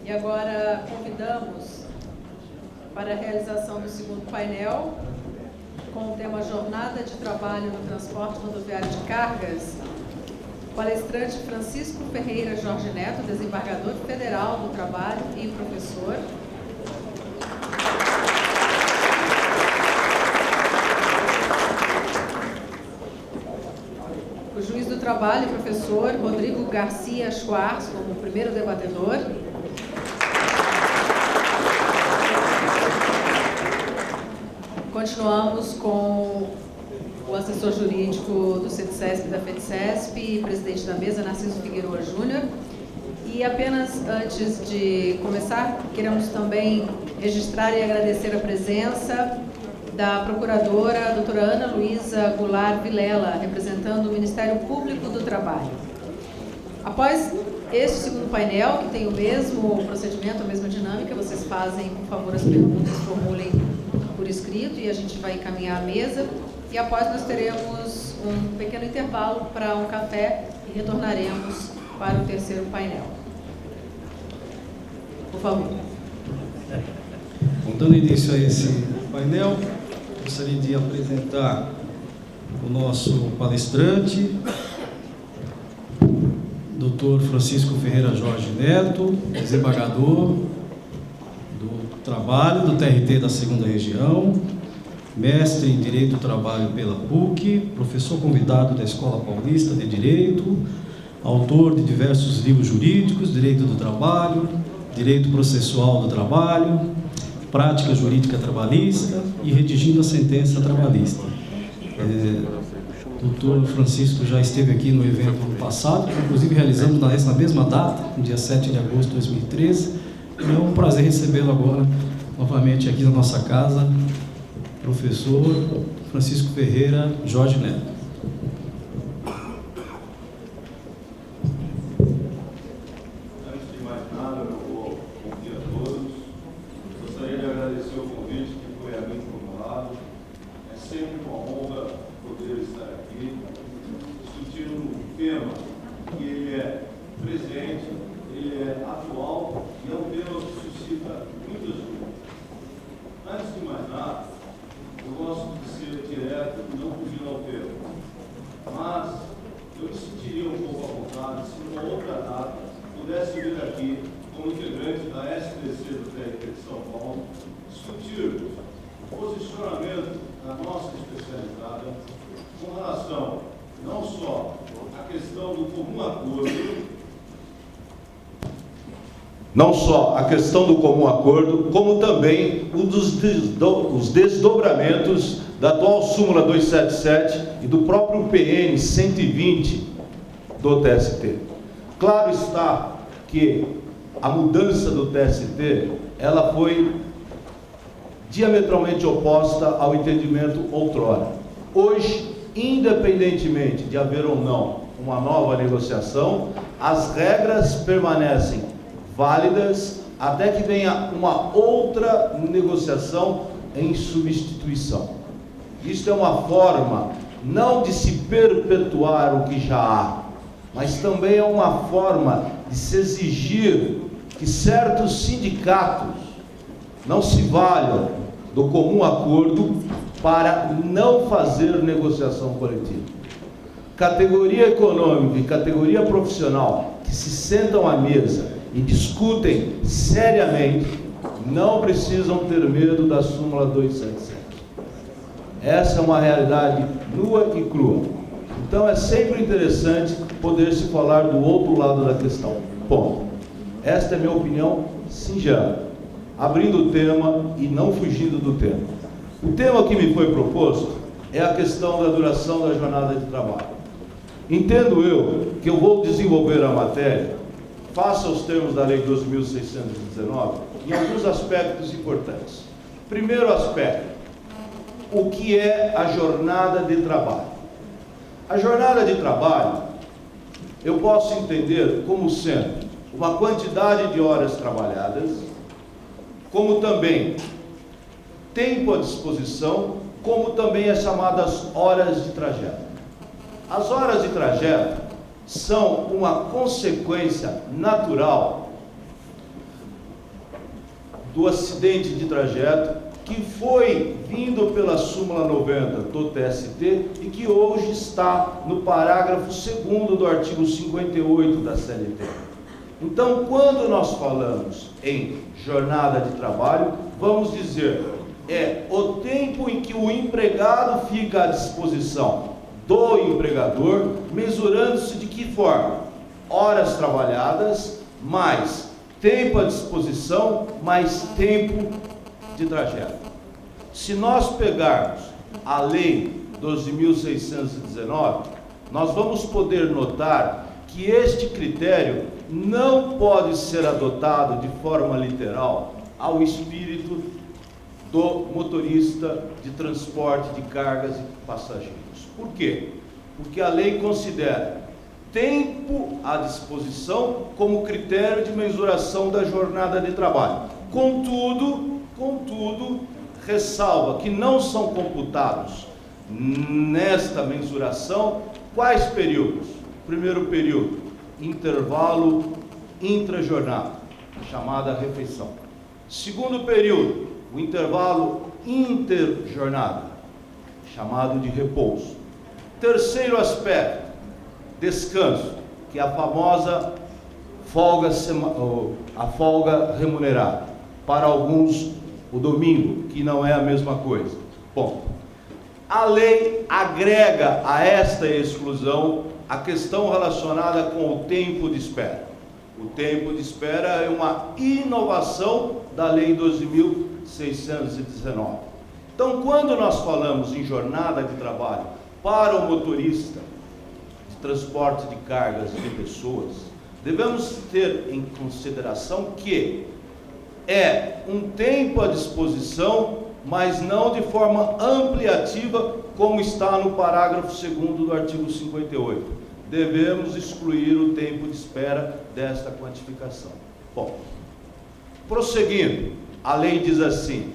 E agora convidamos para a realização do segundo painel, com o tema Jornada de Trabalho no Transporte Rodoviário de Cargas, o palestrante Francisco Ferreira Jorge Neto, desembargador federal do Trabalho e professor. O juiz do trabalho, professor Rodrigo Garcia Schwartz, como primeiro debatedor. Continuamos com o assessor jurídico do CETCESP e da FETCESP, presidente da mesa, Narciso Figueroa Júnior. E apenas antes de começar, queremos também registrar e agradecer a presença da procuradora, a doutora Ana Luísa Goulart Vilela, representando o Ministério Público do Trabalho. Após este segundo painel, que tem o mesmo procedimento, a mesma dinâmica, vocês fazem, por favor, as perguntas, formulem por escrito e a gente vai encaminhar a mesa. E após nós teremos um pequeno intervalo para um café e retornaremos para o terceiro painel. Por favor. Bom, dando início a esse painel, gostaria de apresentar o nosso palestrante, Dr. Francisco Ferreira Jorge Neto, desembargador do Trabalho do TRT da 2ª Região, mestre em Direito do Trabalho pela PUC, professor convidado da Escola Paulista de Direito, autor de diversos livros jurídicos, Direito do Trabalho, Direito Processual do Trabalho, Prática Jurídica Trabalhista e redigindo a sentença trabalhista. Dr. Francisco já esteve aqui no evento ano passado, que inclusive realizamos nessa mesma data, no dia 7 de agosto de 2013, e é um prazer recebê-lo agora novamente aqui na nossa casa, professor Francisco Ferreira Jorge Neto. Não só a questão do comum acordo, como também os desdobramentos da atual súmula 277 e do próprio PN 120 do TST. Claro está que a mudança do TST, ela foi diametralmente oposta ao entendimento outrora. Hoje, independentemente de haver ou não uma nova negociação, as regras permanecem válidas até que venha uma outra negociação em substituição. Isto é uma forma não de se perpetuar o que já há, mas também é uma forma de se exigir que certos sindicatos não se valham do comum acordo para não fazer negociação coletiva. Categoria econômica e categoria profissional que se sentam à mesa e discutem seriamente, não precisam ter medo da súmula 277. Essa é uma realidade nua e crua. Então é sempre interessante poder se falar do outro lado da questão. Ponto. Esta é a minha opinião singela, abrindo o tema e não fugindo do tema. O tema que me foi proposto é a questão da duração da jornada de trabalho. Entendo eu que eu vou desenvolver a matéria face aos termos da Lei 12.619, em alguns aspectos importantes. Primeiro aspecto, o que é a jornada de trabalho? A jornada de trabalho, eu posso entender como sendo uma quantidade de horas trabalhadas, como também tempo à disposição, como também as chamadas horas de trajeto. As horas de trajeto são uma consequência natural do acidente de trajeto, que foi vindo pela súmula 90 do TST e que hoje está no parágrafo 2º do artigo 58 da CLT. Então, quando nós falamos em jornada de trabalho, vamos dizer, é o tempo em que o empregado fica à disposição do empregador, mesurando-se de que forma? Horas trabalhadas, mais tempo à disposição, mais tempo de trajeto. Se nós pegarmos a Lei 12.619, nós vamos poder notar que este critério não pode ser adotado de forma literal ao espírito do motorista de transporte de cargas e passageiros. Por quê? Porque a lei considera tempo à disposição como critério de mensuração da jornada de trabalho. Contudo, ressalva que não são computados nesta mensuração quais períodos? Primeiro período, intervalo intrajornada, chamada refeição. Segundo período, o intervalo interjornada, chamado de repouso. Terceiro aspecto, descanso, que é a famosa folga, a folga remunerada. Para alguns, o domingo, que não é a mesma coisa. Bom, a lei agrega a esta exclusão a questão relacionada com o tempo de espera. O tempo de espera é uma inovação da Lei 12.619. Então, quando nós falamos em jornada de trabalho para o motorista de transporte de cargas e de pessoas, devemos ter em consideração que é um tempo à disposição, mas não de forma ampliativa, como está no parágrafo 2º do artigo 58. Devemos excluir o tempo de espera desta quantificação. Bom, prosseguindo, a lei diz assim: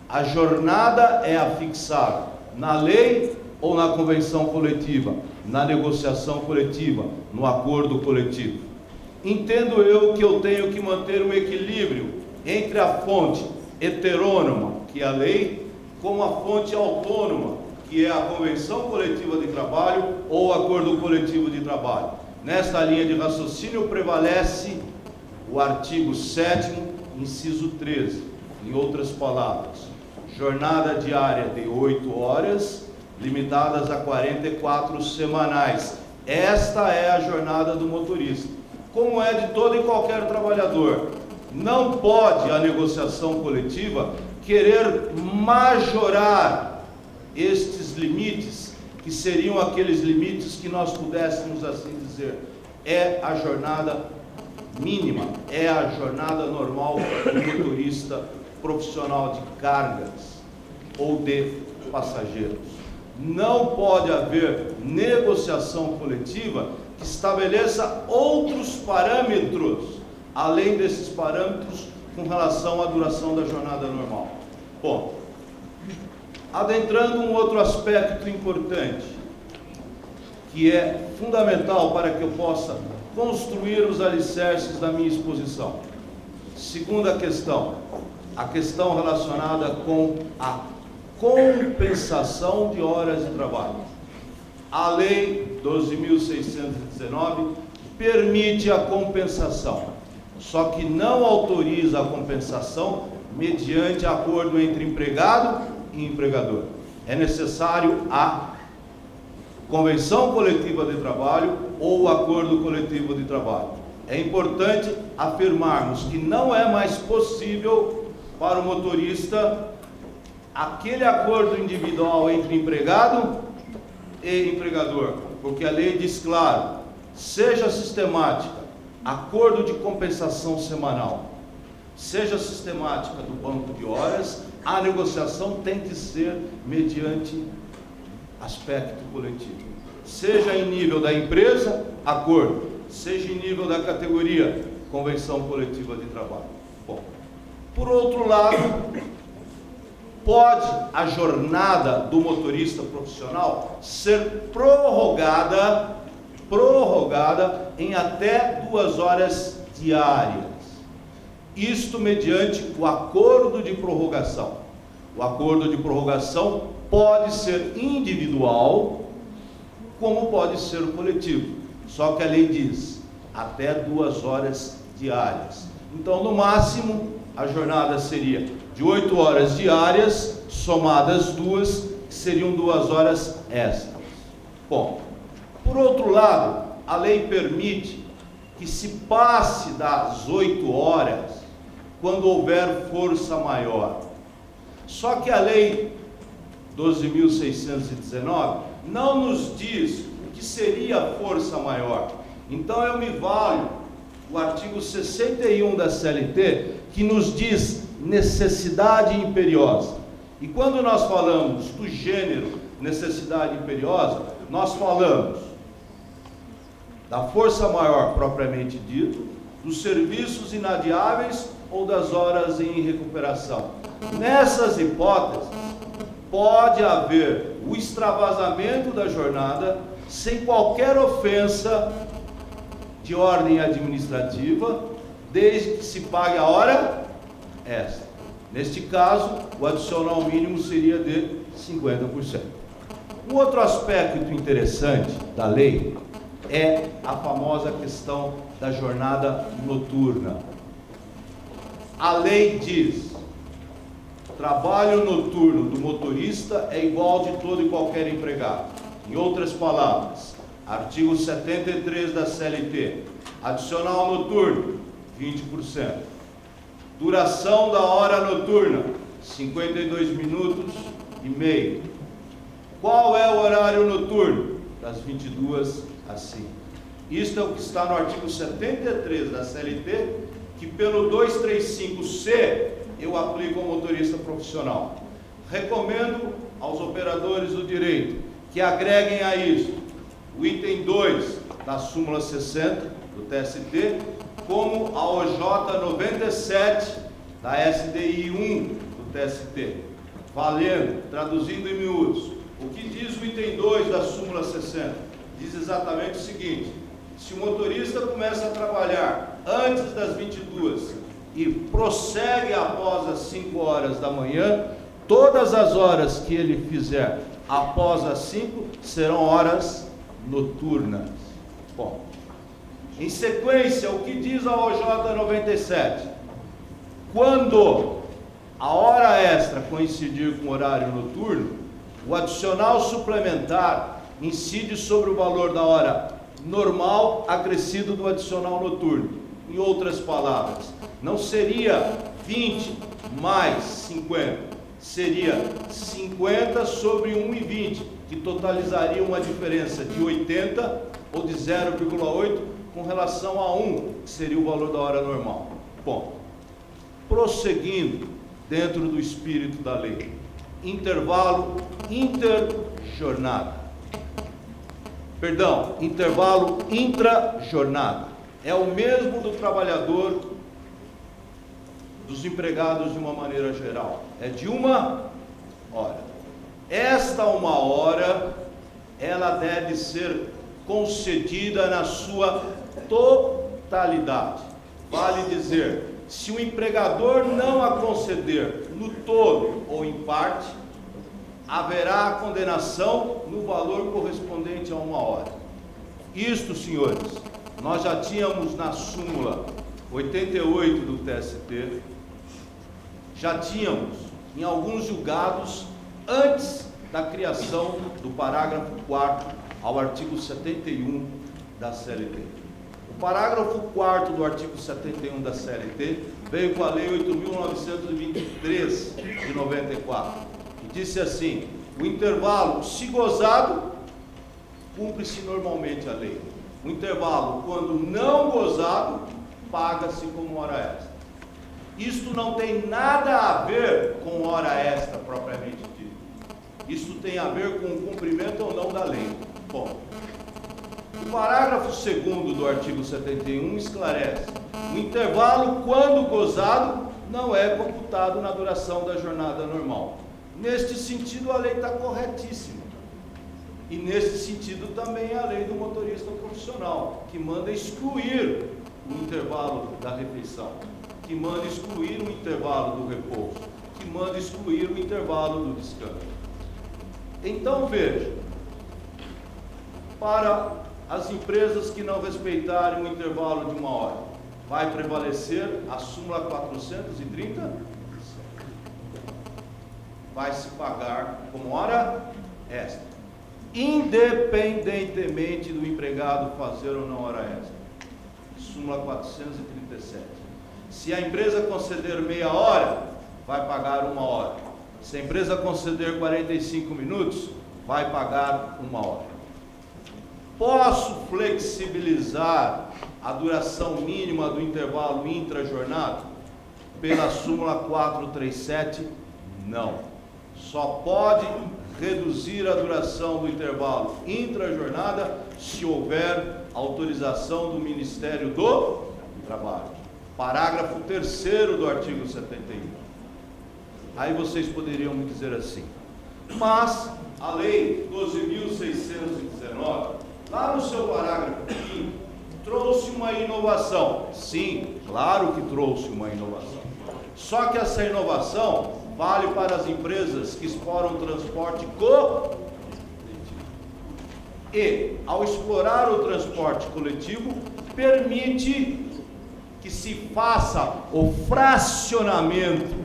a jornada é afixada na lei ou na convenção coletiva, na negociação coletiva, no acordo coletivo. Entendo eu que eu tenho que manter um equilíbrio entre a fonte heterônoma, que é a lei, como a fonte autônoma, que é a convenção coletiva de trabalho ou o acordo coletivo de trabalho. Nesta linha de raciocínio prevalece o artigo 7º, inciso 13. Em outras palavras, jornada diária de 8 horas, limitadas a 44 semanais. Esta é a jornada do motorista, como é de todo e qualquer trabalhador. Não pode a negociação coletiva querer majorar estes limites, que seriam aqueles limites que nós pudéssemos assim dizer, é a jornada mínima, é a jornada normal do motorista profissional de cargas ou de passageiros. Não pode haver negociação coletiva que estabeleça outros parâmetros, além desses parâmetros, com relação à duração da jornada normal. Bom, adentrando um outro aspecto importante, que é fundamental para que eu possa construir os alicerces da minha exposição. Segunda questão, a questão relacionada com a compensação de horas de trabalho. A Lei 12.619 permite a compensação, só que não autoriza a compensação mediante acordo entre empregado e empregador. É necessário a convenção coletiva de trabalho ou o acordo coletivo de trabalho. É importante afirmarmos que não é mais possível para o motorista aquele acordo individual entre empregado e empregador, porque a lei diz claro, seja sistemática, acordo de compensação semanal, seja sistemática do banco de horas, a negociação tem que ser mediante aspecto coletivo. Seja em nível da empresa, acordo. Seja em nível da categoria, convenção coletiva de trabalho. Bom, por outro lado, pode a jornada do motorista profissional ser prorrogada em até 2 horas diárias. Isto mediante o acordo de prorrogação. O acordo de prorrogação pode ser individual, como pode ser coletivo. Só que a lei diz, até 2 horas diárias. Então, no máximo, a jornada seria de 8 horas diárias, somadas 2, que seriam 2 horas extras. Bom, por outro lado, a lei permite que se passe das 8 horas quando houver força maior. Só que a lei 12.619 não nos diz o que seria a força maior. Então eu me valho o artigo 61 da CLT, que nos diz necessidade imperiosa. E quando nós falamos do gênero necessidade imperiosa, nós falamos da força maior propriamente dito, dos serviços inadiáveis ou das horas em recuperação. Nessas hipóteses, pode haver o extravasamento da jornada sem qualquer ofensa de ordem administrativa, desde que se pague a hora extra. Neste caso, o adicional mínimo seria de 50%. Um outro aspecto interessante da lei é a famosa questão da jornada noturna. A lei diz: trabalho noturno do motorista é igual de todo e qualquer empregado. Em outras palavras, artigo 73 da CLT, adicional noturno, 20%. Duração da hora noturna, 52 minutos e meio. Qual é o horário noturno? Das 22 às 5. Isto é o que está no artigo 73 da CLT, que pelo 235C eu aplico ao motorista profissional. Recomendo aos operadores do direito que agreguem a isso o item 2 da súmula 60 do TST, como a OJ 97 da SDI 1 do TST. Valendo, traduzindo em miúdos, o que diz o item 2 da súmula 60? Diz exatamente o seguinte: se o motorista começa a trabalhar antes das 22 e prossegue após as 5 horas da manhã, todas as horas que ele fizer após as 5 serão horas noturnas. Bom, em sequência, o que diz a OJ 97? Quando a hora extra coincidir com o horário noturno, o adicional suplementar incide sobre o valor da hora normal acrescido do adicional noturno. Em outras palavras, não seria 20 mais 50, seria 50 sobre 1,20, que totalizaria uma diferença de 80 ou de 0,8 com relação a 1, que seria o valor da hora normal. Bom, prosseguindo dentro do espírito da lei, intervalo intervalo intra-jornada. É o mesmo do trabalhador, dos empregados de uma maneira geral. É de 1 hora. Esta 1 hora, ela deve ser concedida na sua totalidade. Vale dizer, se o empregador não a conceder no todo ou em parte, haverá a condenação no valor correspondente a 1 hora. Isto, senhores, nós já tínhamos na súmula 88 do TST, já tínhamos em alguns julgados antes da criação do parágrafo 4º ao artigo 71 da CLT. O parágrafo 4º do artigo 71 da CLT veio com a Lei 8.923 de 94, que disse assim: o intervalo, se gozado, cumpre-se normalmente a lei. O intervalo, quando não gozado, paga-se como hora extra. Isto não tem nada a ver com hora extra propriamente dito. Isto tem a ver com o cumprimento ou não da lei. Bom, o parágrafo 2º do artigo 71 esclarece: o intervalo, quando gozado, não é computado na duração da jornada normal. Neste sentido, a lei está corretíssima. E nesse sentido também a lei do motorista profissional, que manda excluir o intervalo da refeição, que que manda excluir o intervalo do repouso, que manda excluir o intervalo do descanso. Então, veja, para as empresas que não respeitarem o intervalo de 1 hora, vai prevalecer a súmula 430, vai se pagar como hora extra, independentemente do empregado fazer ou não hora extra. Súmula 437. Se a empresa conceder meia hora, vai pagar 1 hora. Se a empresa conceder 45 minutos, vai pagar 1 hora. Posso flexibilizar a duração mínima do intervalo intra-jornada? Pela súmula 437, não. Só pode reduzir a duração do intervalo intra-jornada se houver autorização do Ministério do Trabalho. Parágrafo 3º do artigo 71. Aí vocês poderiam me dizer assim, mas a lei 12.619, lá no seu parágrafo 5º, trouxe uma inovação. Sim, claro que trouxe uma inovação. Só que essa inovação vale para as empresas que exploram transporte coletivo. E, ao explorar o transporte coletivo, permite que se faça o fracionamento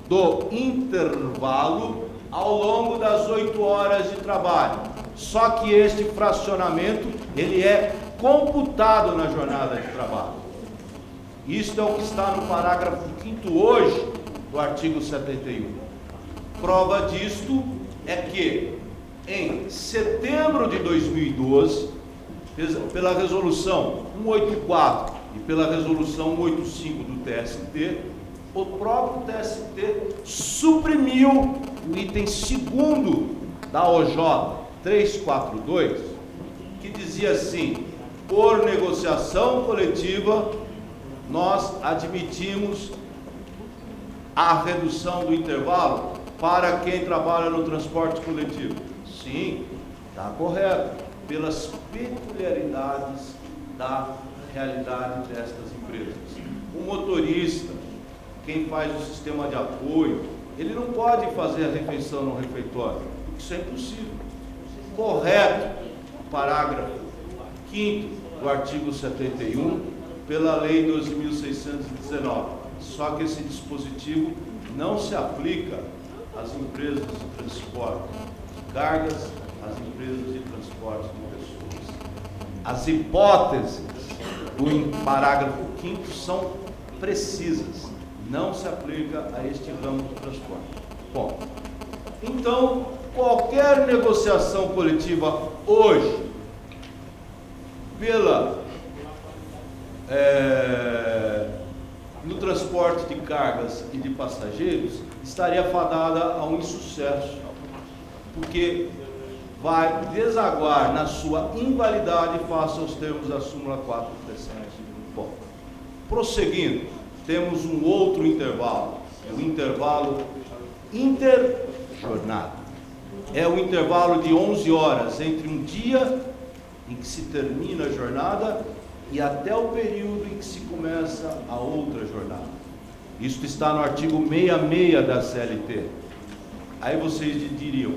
do intervalo ao longo das 8 horas de trabalho. Só que este fracionamento, ele é computado na jornada de trabalho. Isto é o que está no parágrafo 5º hoje do artigo 71. Prova disto é que, em setembro de 2012, pela resolução 184 e pela resolução 185 do TST, o próprio TST suprimiu o item 2º da OJ 342, que dizia assim: por negociação coletiva, nós admitimos a redução do intervalo para quem trabalha no transporte coletivo. Sim, está correto, pelas peculiaridades da realidade destas empresas. O motorista, quem faz o sistema de apoio, ele não pode fazer a refeição no refeitório, isso é impossível. Correto, parágrafo 5º do artigo 71, pela lei 12.619. Só que esse dispositivo não se aplica às empresas de transporte de cargas, às empresas de transporte de pessoas. As hipóteses do parágrafo 5º são precisas, não se aplica a este ramo do transporte. Bom, então, qualquer negociação coletiva hoje, no transporte de cargas e de passageiros, estaria fadada a um insucesso, porque vai desaguar na sua invalidade face aos termos da súmula 437. Bom, prosseguindo, temos um outro intervalo, é o intervalo interjornada. É o intervalo de 11 horas entre um dia em que se termina a jornada e até o período em que se começa a outra jornada. Isso está no artigo 66 da CLT. Aí vocês diriam,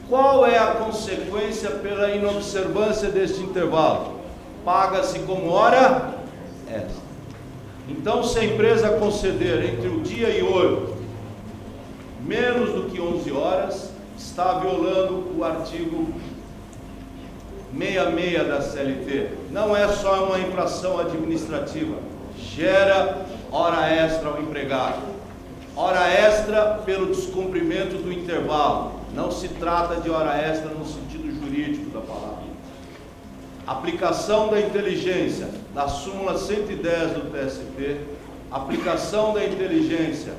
qual é a consequência pela inobservância deste intervalo? Paga-se como hora extra. Então, se a empresa conceder entre o dia e hoje menos do que 11 horas, está violando o artigo 66 da CLT. Não é só uma infração administrativa, gera hora extra ao empregado. Hora extra pelo descumprimento do intervalo. Não se trata de hora extra no sentido jurídico da palavra. Aplicação da inteligência da súmula 110 do TST, aplicação da inteligência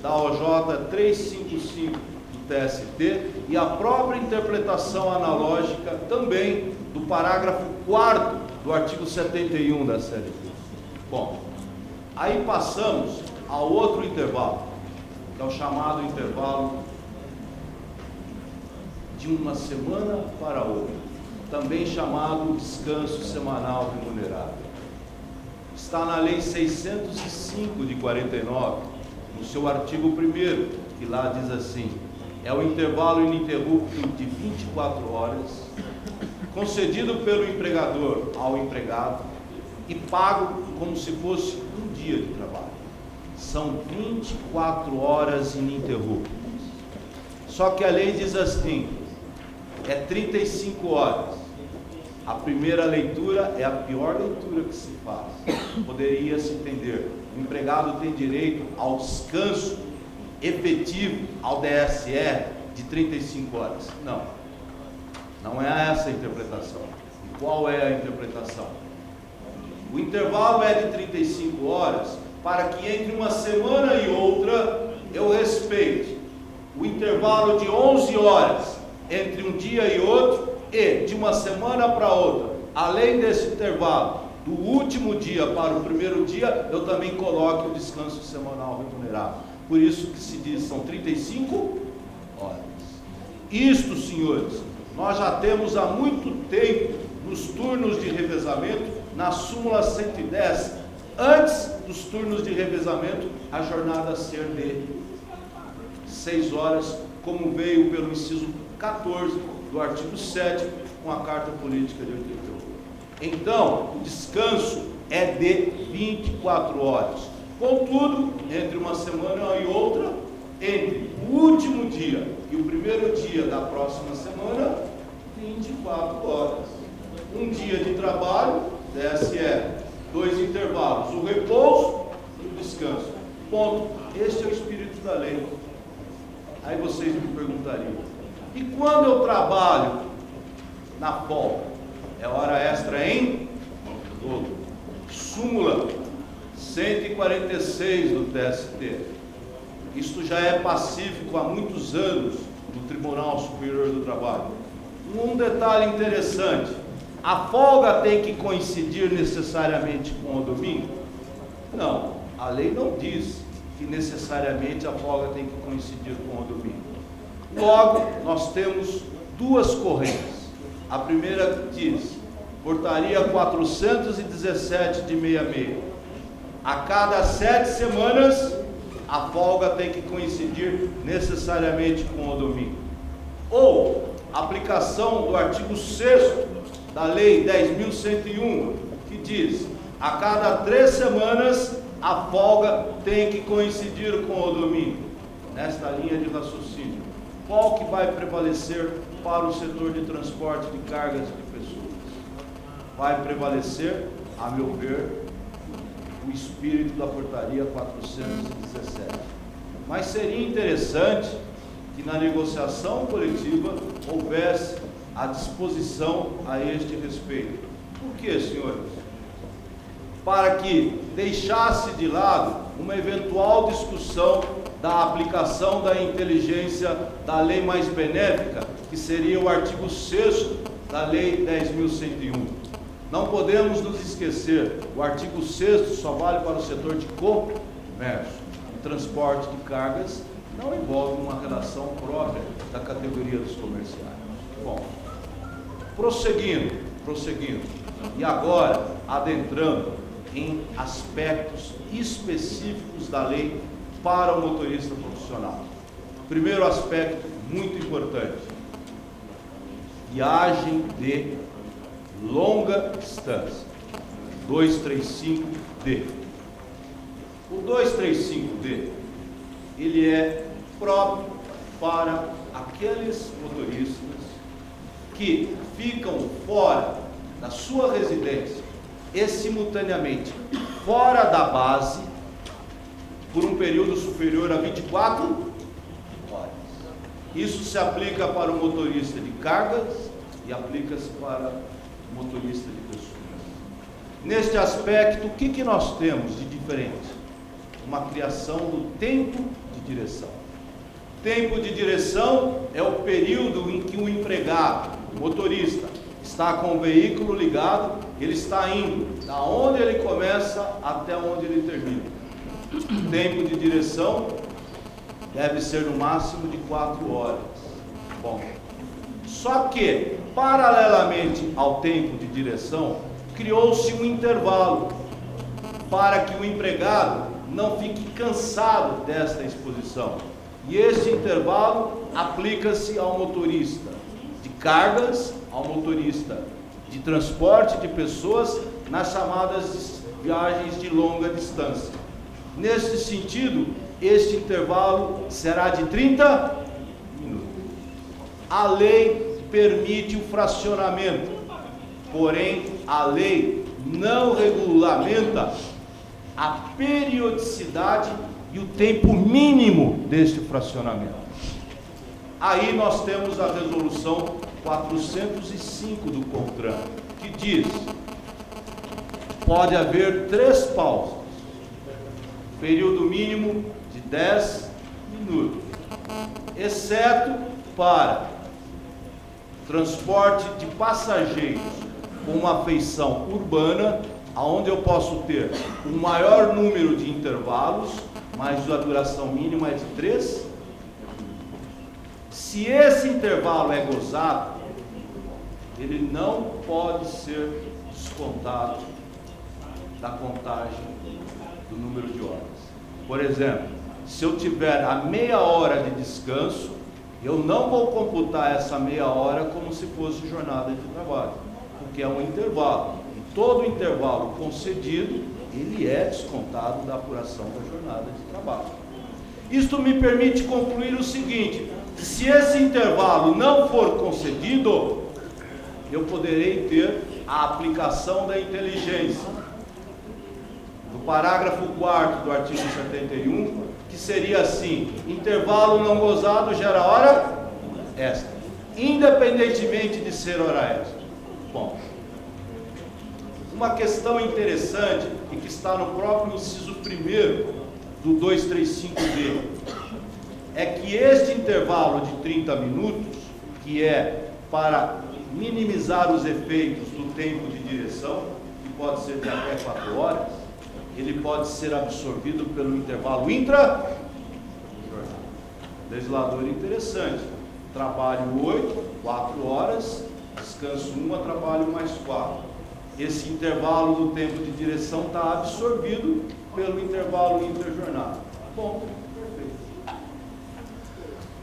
da OJ 355 do TST e a própria interpretação analógica também do parágrafo 4º do artigo 71 da CLT. Bom, aí passamos ao outro intervalo, que é o chamado intervalo de uma semana para outra, também chamado descanso semanal remunerado. está na Lei 605 de 49, no seu artigo 1º, que lá diz assim: é o intervalo ininterrupto de 24 horas, concedido pelo empregador ao empregado e pago como se fosse um dia de trabalho. São 24 horas ininterruptas. Só que a lei diz assim, é 35 horas. A primeira leitura é a pior leitura que se faz. Poderia se entender: o empregado tem direito ao descanso efetivo, ao DSE, de 35 horas. Não. Não é essa a interpretação. E qual é a interpretação? O intervalo é de 35 horas para que entre uma semana e outra eu respeite o intervalo de 11 horas entre um dia e outro, e de uma semana para outra, além desse intervalo, do último dia para o primeiro dia, eu também coloque o descanso semanal remunerado. Por isso que se diz, são 35 horas. Isto, senhores, nós já temos há muito tempo nos turnos de revezamento, na súmula 110, antes dos turnos de revezamento, a jornada ser de 6 horas, como veio pelo inciso 14 do artigo 7º, com a Carta Política de 88. Então, o descanso é de 24 horas. Contudo, entre uma semana e outra, entre o último dia e o primeiro dia da próxima semana, 24 horas. Um dia de trabalho, DSE, 2 intervalos, o repouso e o descanso. Ponto. Este é o espírito da lei. Aí vocês me perguntariam: e quando eu trabalho na folga? É hora extra em dobro. Súmula 146 do TST. Isto já é pacífico há muitos anos no Tribunal Superior do Trabalho. Um detalhe interessante: a folga tem que coincidir necessariamente com o domingo? Não, a lei não diz que necessariamente a folga tem que coincidir com o domingo. Logo, nós temos duas correntes. A primeira diz, portaria 417 de 66, a cada 7 semanas a folga tem que coincidir necessariamente com o domingo. Ou aplicação do artigo 6º da Lei 10.101, que diz, a cada 3 semanas a folga tem que coincidir com o domingo. Nesta linha de raciocínio, qual que vai prevalecer para o setor de transporte de cargas de pessoas? Vai prevalecer, a meu ver, o espírito da portaria 417. Mas seria interessante que na negociação coletiva houvesse a disposição a este respeito. Por quê, senhores? Para que deixasse de lado uma eventual discussão da aplicação da inteligência da lei mais benéfica, que seria o artigo 6º da Lei 10.101. Não podemos nos esquecer, o artigo 6º só vale para o setor de comércio. O transporte de cargas não envolve uma relação própria da categoria dos comerciais. Bom, prosseguindo, e agora adentrando em aspectos específicos da lei para o motorista profissional. Primeiro aspecto muito importante: viagem de longa distância, 235D. O 235D, ele é próprio para aqueles motoristas que ficam fora da sua residência e simultaneamente fora da base por um período superior a 24 horas. Isso se aplica para o motorista de cargas e aplica-se para o motorista de pessoas. Neste aspecto, o que nós temos de diferente? Uma criação do tempo de direção. Tempo de direção é o período em que o empregado, o motorista, está com o veículo ligado, ele está indo da onde ele começa até onde ele termina. O tempo de direção deve ser no máximo de 4 horas. Bom, só que, paralelamente ao tempo de direção, criou-se um intervalo para que o empregado não fique cansado desta exposição. E este intervalo aplica-se ao motorista de cargas, ao motorista de transporte de pessoas nas chamadas viagens de longa distância. Nesse sentido, este intervalo será de 30 minutos. A lei permite o fracionamento, porém a lei não regulamenta a periodicidade e o tempo mínimo deste fracionamento. Aí nós temos a resolução 405 do CONTRAN, que diz: pode haver 3 pausas, período mínimo de 10 minutos, exceto para transporte de passageiros com uma feição urbana, onde eu posso ter um maior número de intervalos, mas a duração mínima é de 3. Se esse intervalo é gozado, ele não pode ser descontado da contagem do número de horas. Por exemplo, se eu tiver a meia hora de descanso, eu não vou computar essa meia hora como se fosse jornada de trabalho, porque é um intervalo. E todo intervalo concedido, ele é descontado da apuração da jornada de trabalho. Isto me permite concluir o seguinte: se esse intervalo não for concedido, eu poderei ter a aplicação da inteligência do parágrafo 4º do artigo 71, que seria assim: intervalo não gozado gera hora extra, independentemente de ser hora extra. Bom, uma questão interessante e que está no próprio inciso 1º do 235D é que este intervalo de 30 minutos, que é para minimizar os efeitos do tempo de direção, que pode ser de até 4 horas, ele pode ser absorvido pelo intervalo intra-jornada. Legislador interessante: trabalho 8, 4 horas, descanso 1, trabalho mais 4. Esse intervalo do tempo de direção está absorvido pelo intervalo interjornada. Bom, perfeito.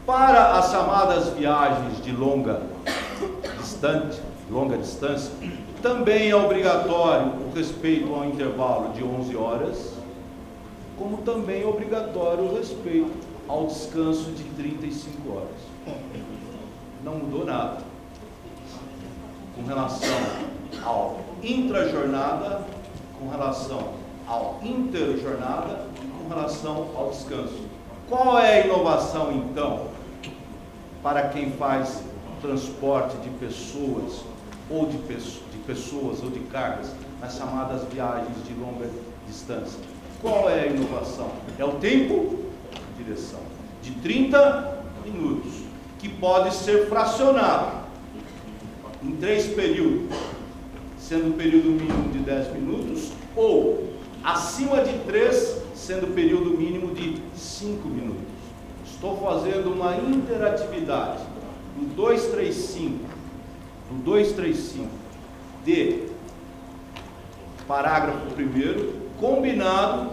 Para as chamadas viagens de longa distância, também é obrigatório o respeito ao intervalo de 11 horas, como também é obrigatório o respeito ao descanso de 35 horas. Não mudou nada com relação ao intrajornada, com relação ao interjornada e com relação ao descanso. Qual é a inovação, então, para quem faz transporte de pessoas ou de pessoas ou de cargas nas chamadas viagens de longa distância? Qual é a inovação? É o tempo de direção de 30 minutos, que pode ser fracionado em 3 períodos, sendo o período mínimo de 10 minutos, ou acima de 3, sendo o período mínimo de 5 minutos. Estou fazendo uma interatividade do 235 de parágrafo 1º, combinado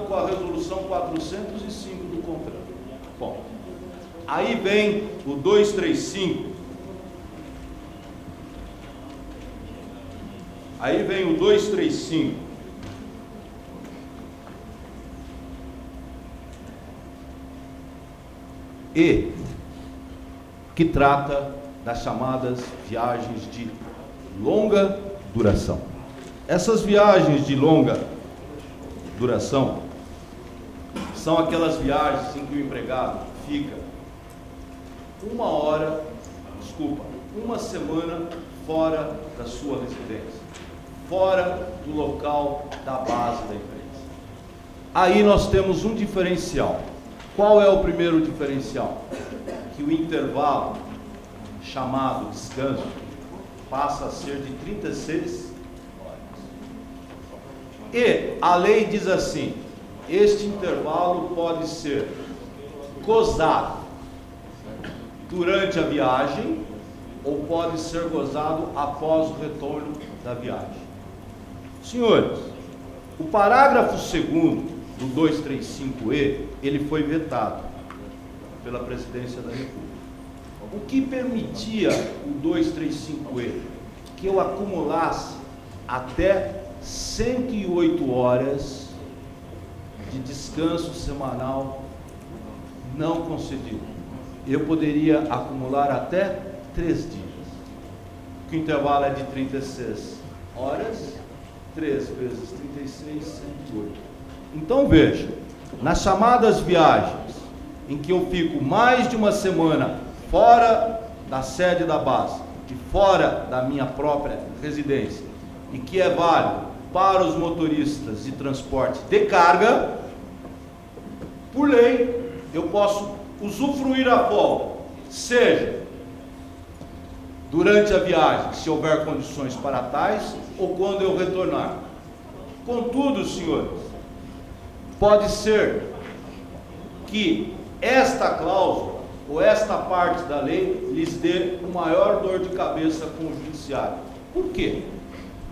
com a resolução 405 do CONTRAN. Bom, aí vem o 235. Aí vem o 235. E que trata das chamadas viagens de longa duração. Essas viagens de longa duração são aquelas viagens em que o empregado fica uma semana fora da sua residência, fora do local da base da empresa. Aí nós temos um diferencial. Qual é o primeiro diferencial? Que o intervalo, chamado descanso, passa a ser de 36 horas. E a lei diz assim: este intervalo pode ser gozado durante a viagem ou pode ser gozado após o retorno da viagem. Senhores, O parágrafo 2º do 235E, ele foi vetado pela Presidência da República. O que permitia o 235E? Que eu acumulasse até 108 horas de descanso semanal não concedido. Eu poderia acumular até 3 dias. Que o intervalo é de 36 horas, 3 vezes 36, 108. Então veja, nas chamadas viagens, em que eu fico mais de uma semana fora da sede da base e fora da minha própria residência, e que é válido para os motoristas de transporte de carga, por lei, eu posso usufruir a folga, seja durante a viagem, se houver condições para tais, ou quando eu retornar. Contudo, senhores, pode ser que esta cláusula, ou esta parte da lei, lhes dê uma maior dor de cabeça com o judiciário. Por quê?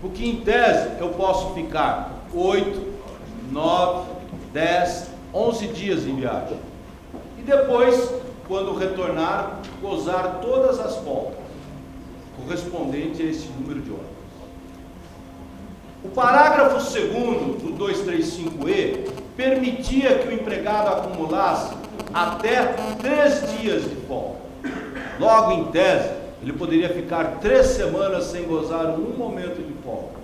Porque, em tese, eu posso ficar 8, 9, 10, 11 dias em viagem. E depois, quando retornar, gozar todas as folgas correspondente a esse número de horas. O parágrafo 2º do 235E permitia que o empregado acumulasse até 3 dias de folga. Logo, em tese, ele poderia ficar 3 semanas sem gozar um momento de folga.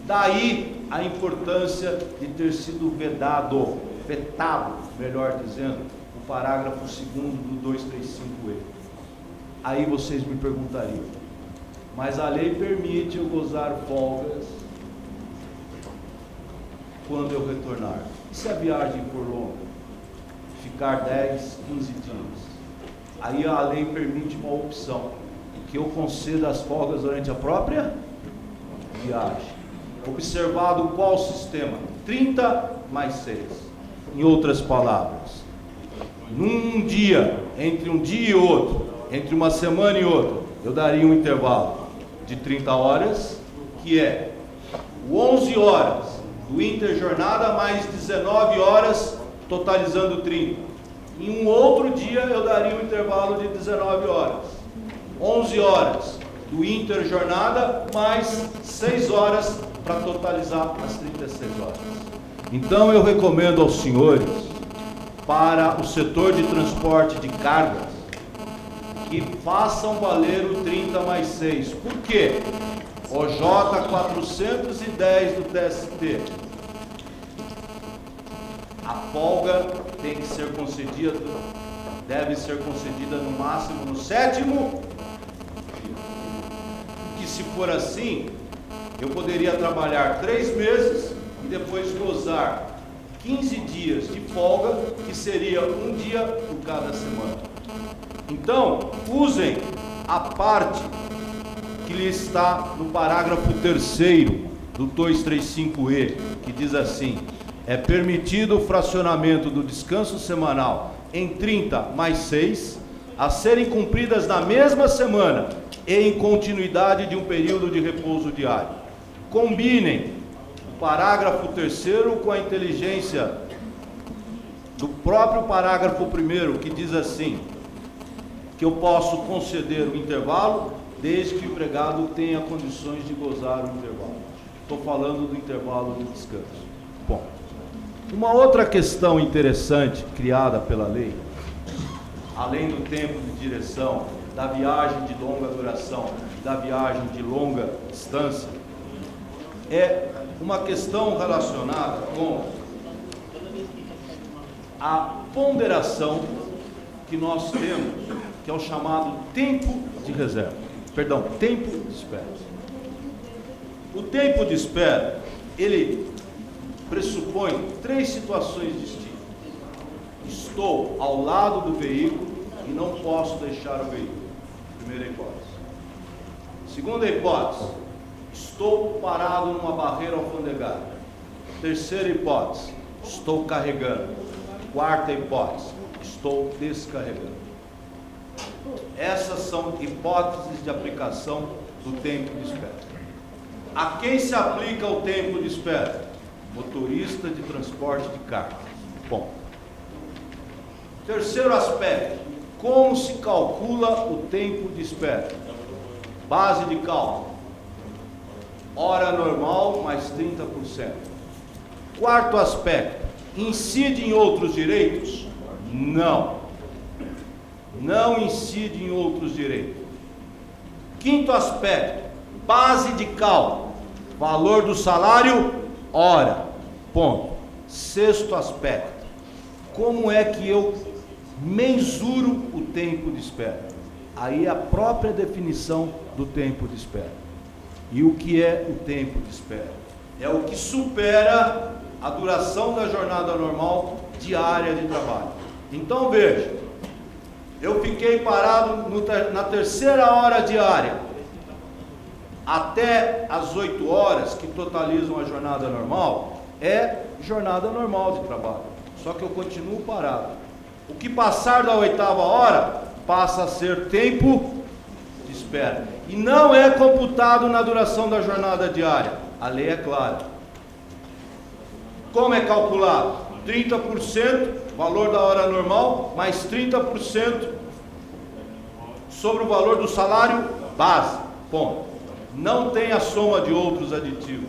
Daí a importância de ter sido vetado, melhor dizendo, o parágrafo 2º do 235E. Aí vocês me perguntariam, mas a lei permite eu gozar folgas quando eu retornar. E se a viagem for longa? Ficar 10, 15 dias. Aí a lei permite uma opção, que eu conceda as folgas durante a própria viagem. Observado qual sistema? 30 mais 6. Em outras palavras, num dia, entre um dia e outro, entre uma semana e outra, eu daria um intervalo de 30 horas, que é o 11 horas do interjornada mais 19 horas, totalizando 30. Em um outro dia eu daria um intervalo de 19 horas. 11 horas do interjornada mais 6 horas para totalizar as 36 horas. Então eu recomendo aos senhores, para o setor de transporte de cargas, que façam valer o 30 mais 6. Por quê? OJ 410 do TST. A folga tem que ser concedida, deve ser concedida no máximo no 7º. Que se for assim, eu poderia trabalhar 3 meses e depois gozar 15 dias de folga, que seria um dia por cada semana. Então, usem a parte que lhe está no parágrafo 3º do 235E, que diz assim: é permitido o fracionamento do descanso semanal em 30 mais 6, a serem cumpridas na mesma semana e em continuidade de um período de repouso diário. Combinem o parágrafo 3º com a inteligência do próprio parágrafo 1º, que diz assim: que eu posso conceder o intervalo desde que o empregado tenha condições de gozar o intervalo. Estou falando do intervalo de descanso. Bom, uma outra questão interessante criada pela lei, além do tempo de direção, da viagem de longa duração, da viagem de longa distância, é uma questão relacionada com a ponderação que nós temos, que é o chamado tempo de reserva. Perdão, tempo de espera. O tempo de espera, ele pressupõe 3 situações distintas. Estou ao lado do veículo e não posso deixar o veículo. Primeira hipótese. Segunda hipótese, estou parado numa barreira alfandegária. Terceira hipótese, estou carregando. Quarta hipótese, estou descarregando. Essas são hipóteses de aplicação do tempo de espera. A quem se aplica o tempo de espera? motorista de transporte de carga. Bom. Terceiro aspecto, como se calcula o tempo de espera? Base de cálculo, hora normal mais 30%. Quarto aspecto, incide em outros direitos? Não. Não incide em outros direitos. Quinto aspecto, base de cálculo, valor do salário, hora, ponto. Sexto aspecto, como é que eu mensuro o tempo de espera? Aí a própria definição do tempo de espera. E o que é o tempo de espera? É o que supera a duração da jornada normal diária de trabalho. Então veja, eu fiquei parado na terceira hora diária, até as 8 horas, que totalizam a jornada normal, é jornada normal de trabalho, só que eu continuo parado. O que passar da 8ª hora, passa a ser tempo de espera, e não é computado na duração da jornada diária, a lei é clara. Como é calculado? 30%, valor da hora normal, mais 30% sobre o valor do salário base, ponto. Não tem a soma de outros aditivos.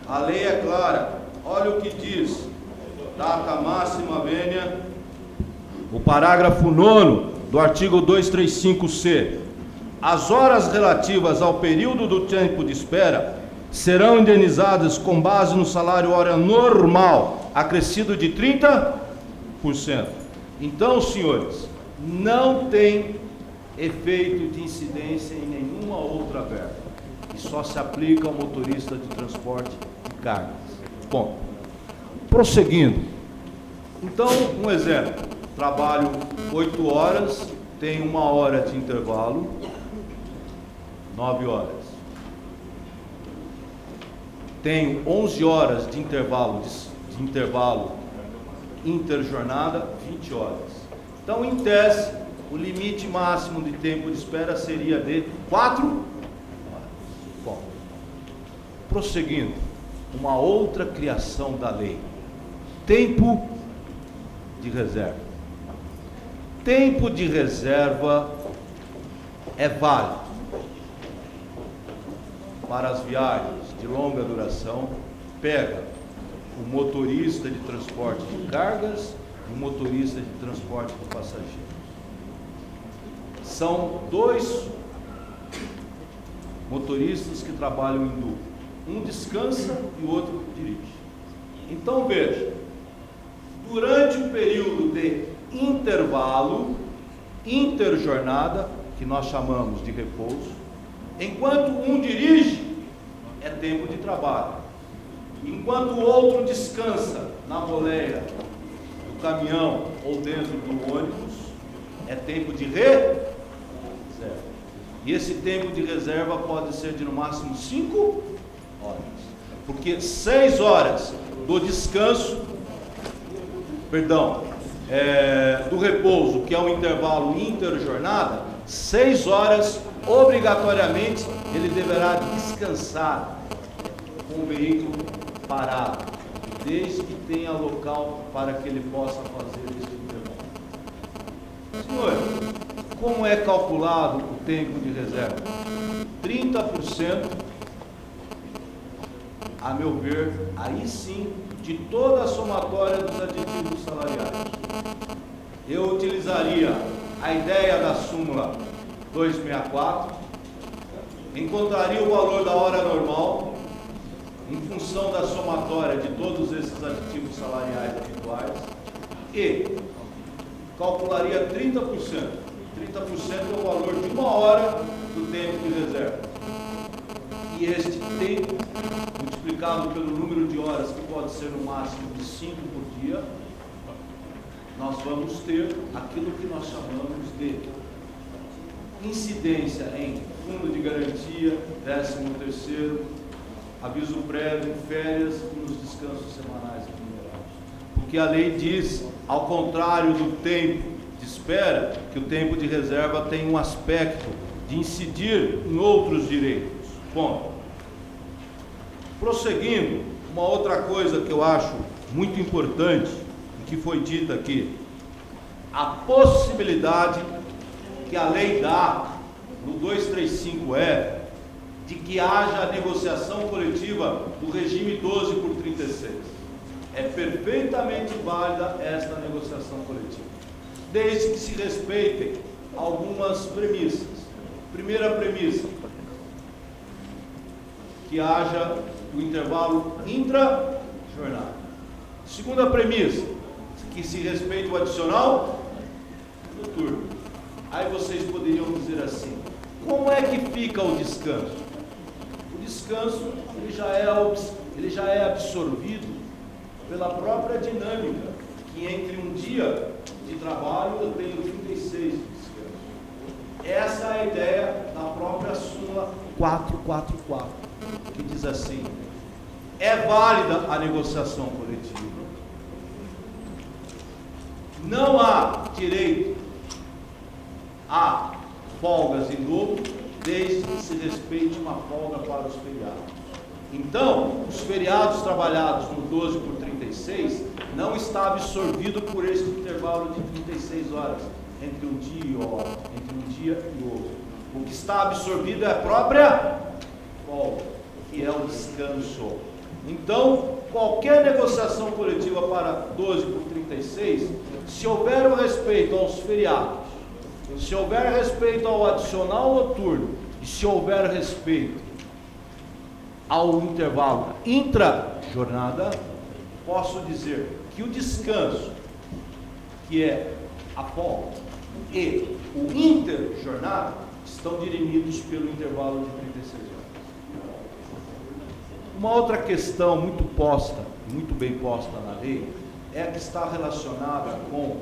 A lei é clara. Olha o que diz, data máxima vênia, o parágrafo 9º do artigo 235C. As horas relativas ao período do tempo de espera serão indenizadas com base no salário hora normal, acrescido de 30%. Então, senhores, não tem efeito de incidência em nenhuma outra verba, e só se aplica ao motorista de transporte de cargas. Bom, prosseguindo. Então, um exemplo, trabalho 8 horas, tenho 1 hora de intervalo, 9 horas. Tenho 11 horas de intervalo interjornada, 20 horas. Então, em tese, o limite máximo de tempo de espera seria de 4 horas. Bom, prosseguindo, uma outra criação da lei, tempo de reserva. Tempo de reserva é válido para as viagens de longa duração. Pega o motorista de transporte de cargas e o motorista de transporte de passageiros. São 2 motoristas que trabalham em dupla. Um descansa e o outro dirige. Então veja, durante o período de intervalo, interjornada, que nós chamamos de repouso, enquanto um dirige, é tempo de trabalho. Enquanto o outro descansa na boleia do caminhão ou dentro do ônibus, é tempo de reserva. E esse tempo de reserva pode ser de no máximo 5 horas. Porque 6 horas do descanso, do repouso, que é um intervalo interjornada, 6 horas, obrigatoriamente, ele deverá descansar com o veículo parado, desde que tenha local para que ele possa fazer esse intervalo. Senhor, como é calculado o tempo de reserva? 30%, a meu ver, aí sim, de toda a somatória dos aditivos salariais. Eu utilizaria a ideia da súmula 264, encontraria o valor da hora normal, em função da somatória de todos esses aditivos salariais habituais, e calcularia 30%. 30% é o valor de 1 hora do tempo de reserva. E este tempo, multiplicado pelo número de horas, que pode ser no máximo de 5 por dia, nós vamos ter aquilo que nós chamamos de incidência em fundo de garantia, 13º, aviso prévio, férias e nos descansos semanais remunerados. Porque a lei diz, ao contrário do tempo de espera, que o tempo de reserva tem um aspecto de incidir em outros direitos. Bom, prosseguindo, Uma outra coisa que eu acho muito importante, que foi dita aqui, a possibilidade que a lei dá no 235E de que haja negociação coletiva do regime 12 por 36. É perfeitamente válida esta negociação coletiva, desde que se respeitem algumas premissas. Primeira premissa, que haja o intervalo intra-jornada. Segunda premissa, que se respeite o adicional noturno. Aí vocês poderiam dizer assim, como é que fica o descanso? O descanso ele já é absorvido pela própria dinâmica, que entre um dia de trabalho eu tenho 36 de descanso. Essa é a ideia da própria súmula 444, que diz assim, é válida a negociação coletiva. Não há direito a folgas em dobro, desde que se respeite uma folga para os feriados. Então, os feriados trabalhados no 12 por 36 não está absorvido por este intervalo de 36 horas entre um dia e outro. O que está absorvido é a própria folga, que é o descanso. Então, qualquer negociação coletiva para 12 por 36, se houver o respeito aos feriados, se houver respeito ao adicional noturno e se houver respeito ao intervalo intra-jornada, posso dizer que o descanso, que é a folga, e o inter-jornada estão dirimidos pelo intervalo de 36 horas. Uma outra questão muito bem posta na lei, é a que está relacionada com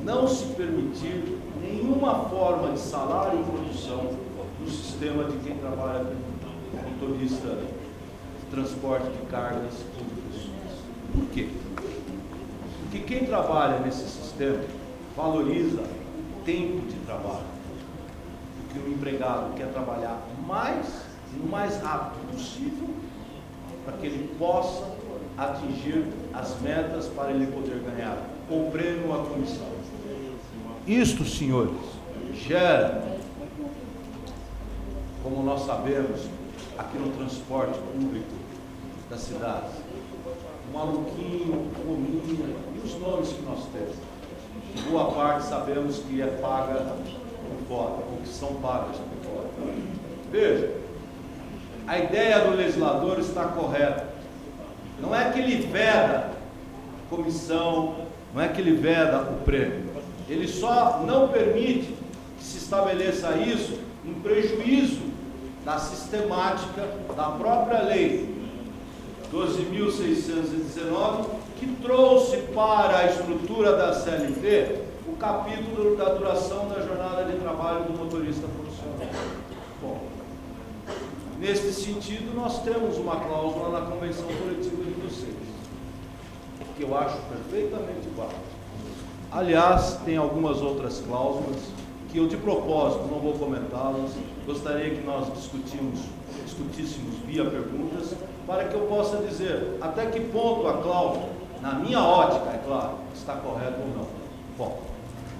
não se permitir nenhuma forma de salário e produção no sistema de quem trabalha como motorista de transporte de cargas públicas. Por quê? Porque quem trabalha nesse sistema valoriza o tempo de trabalho. Porque o empregado quer trabalhar mais e o mais rápido possível para que ele possa atingir as metas para ele poder ganhar o prêmio ou a comissão. Isto, senhores, gera, como nós sabemos, aqui no transporte público das cidades, um maluquinho, gominha e os nomes que nós temos. Boa parte sabemos que é paga por fora, ou que são pagas por fora. Veja, a ideia do legislador está correta. Não é que ele veda comissão, não é que ele veda o prêmio. Ele só não permite que se estabeleça isso em prejuízo da sistemática da própria lei 12.619, que trouxe para a estrutura da CLT o capítulo da duração da jornada de trabalho do motorista profissional. Bom, neste sentido, nós temos uma cláusula na Convenção Coletiva de Vocês, que eu acho perfeitamente válida. Aliás, tem algumas outras cláusulas que eu, de propósito, não vou comentá-las. Gostaria que nós discutíssemos via perguntas, para que eu possa dizer até que ponto a cláusula, na minha ótica, é claro, está correta ou não. Bom,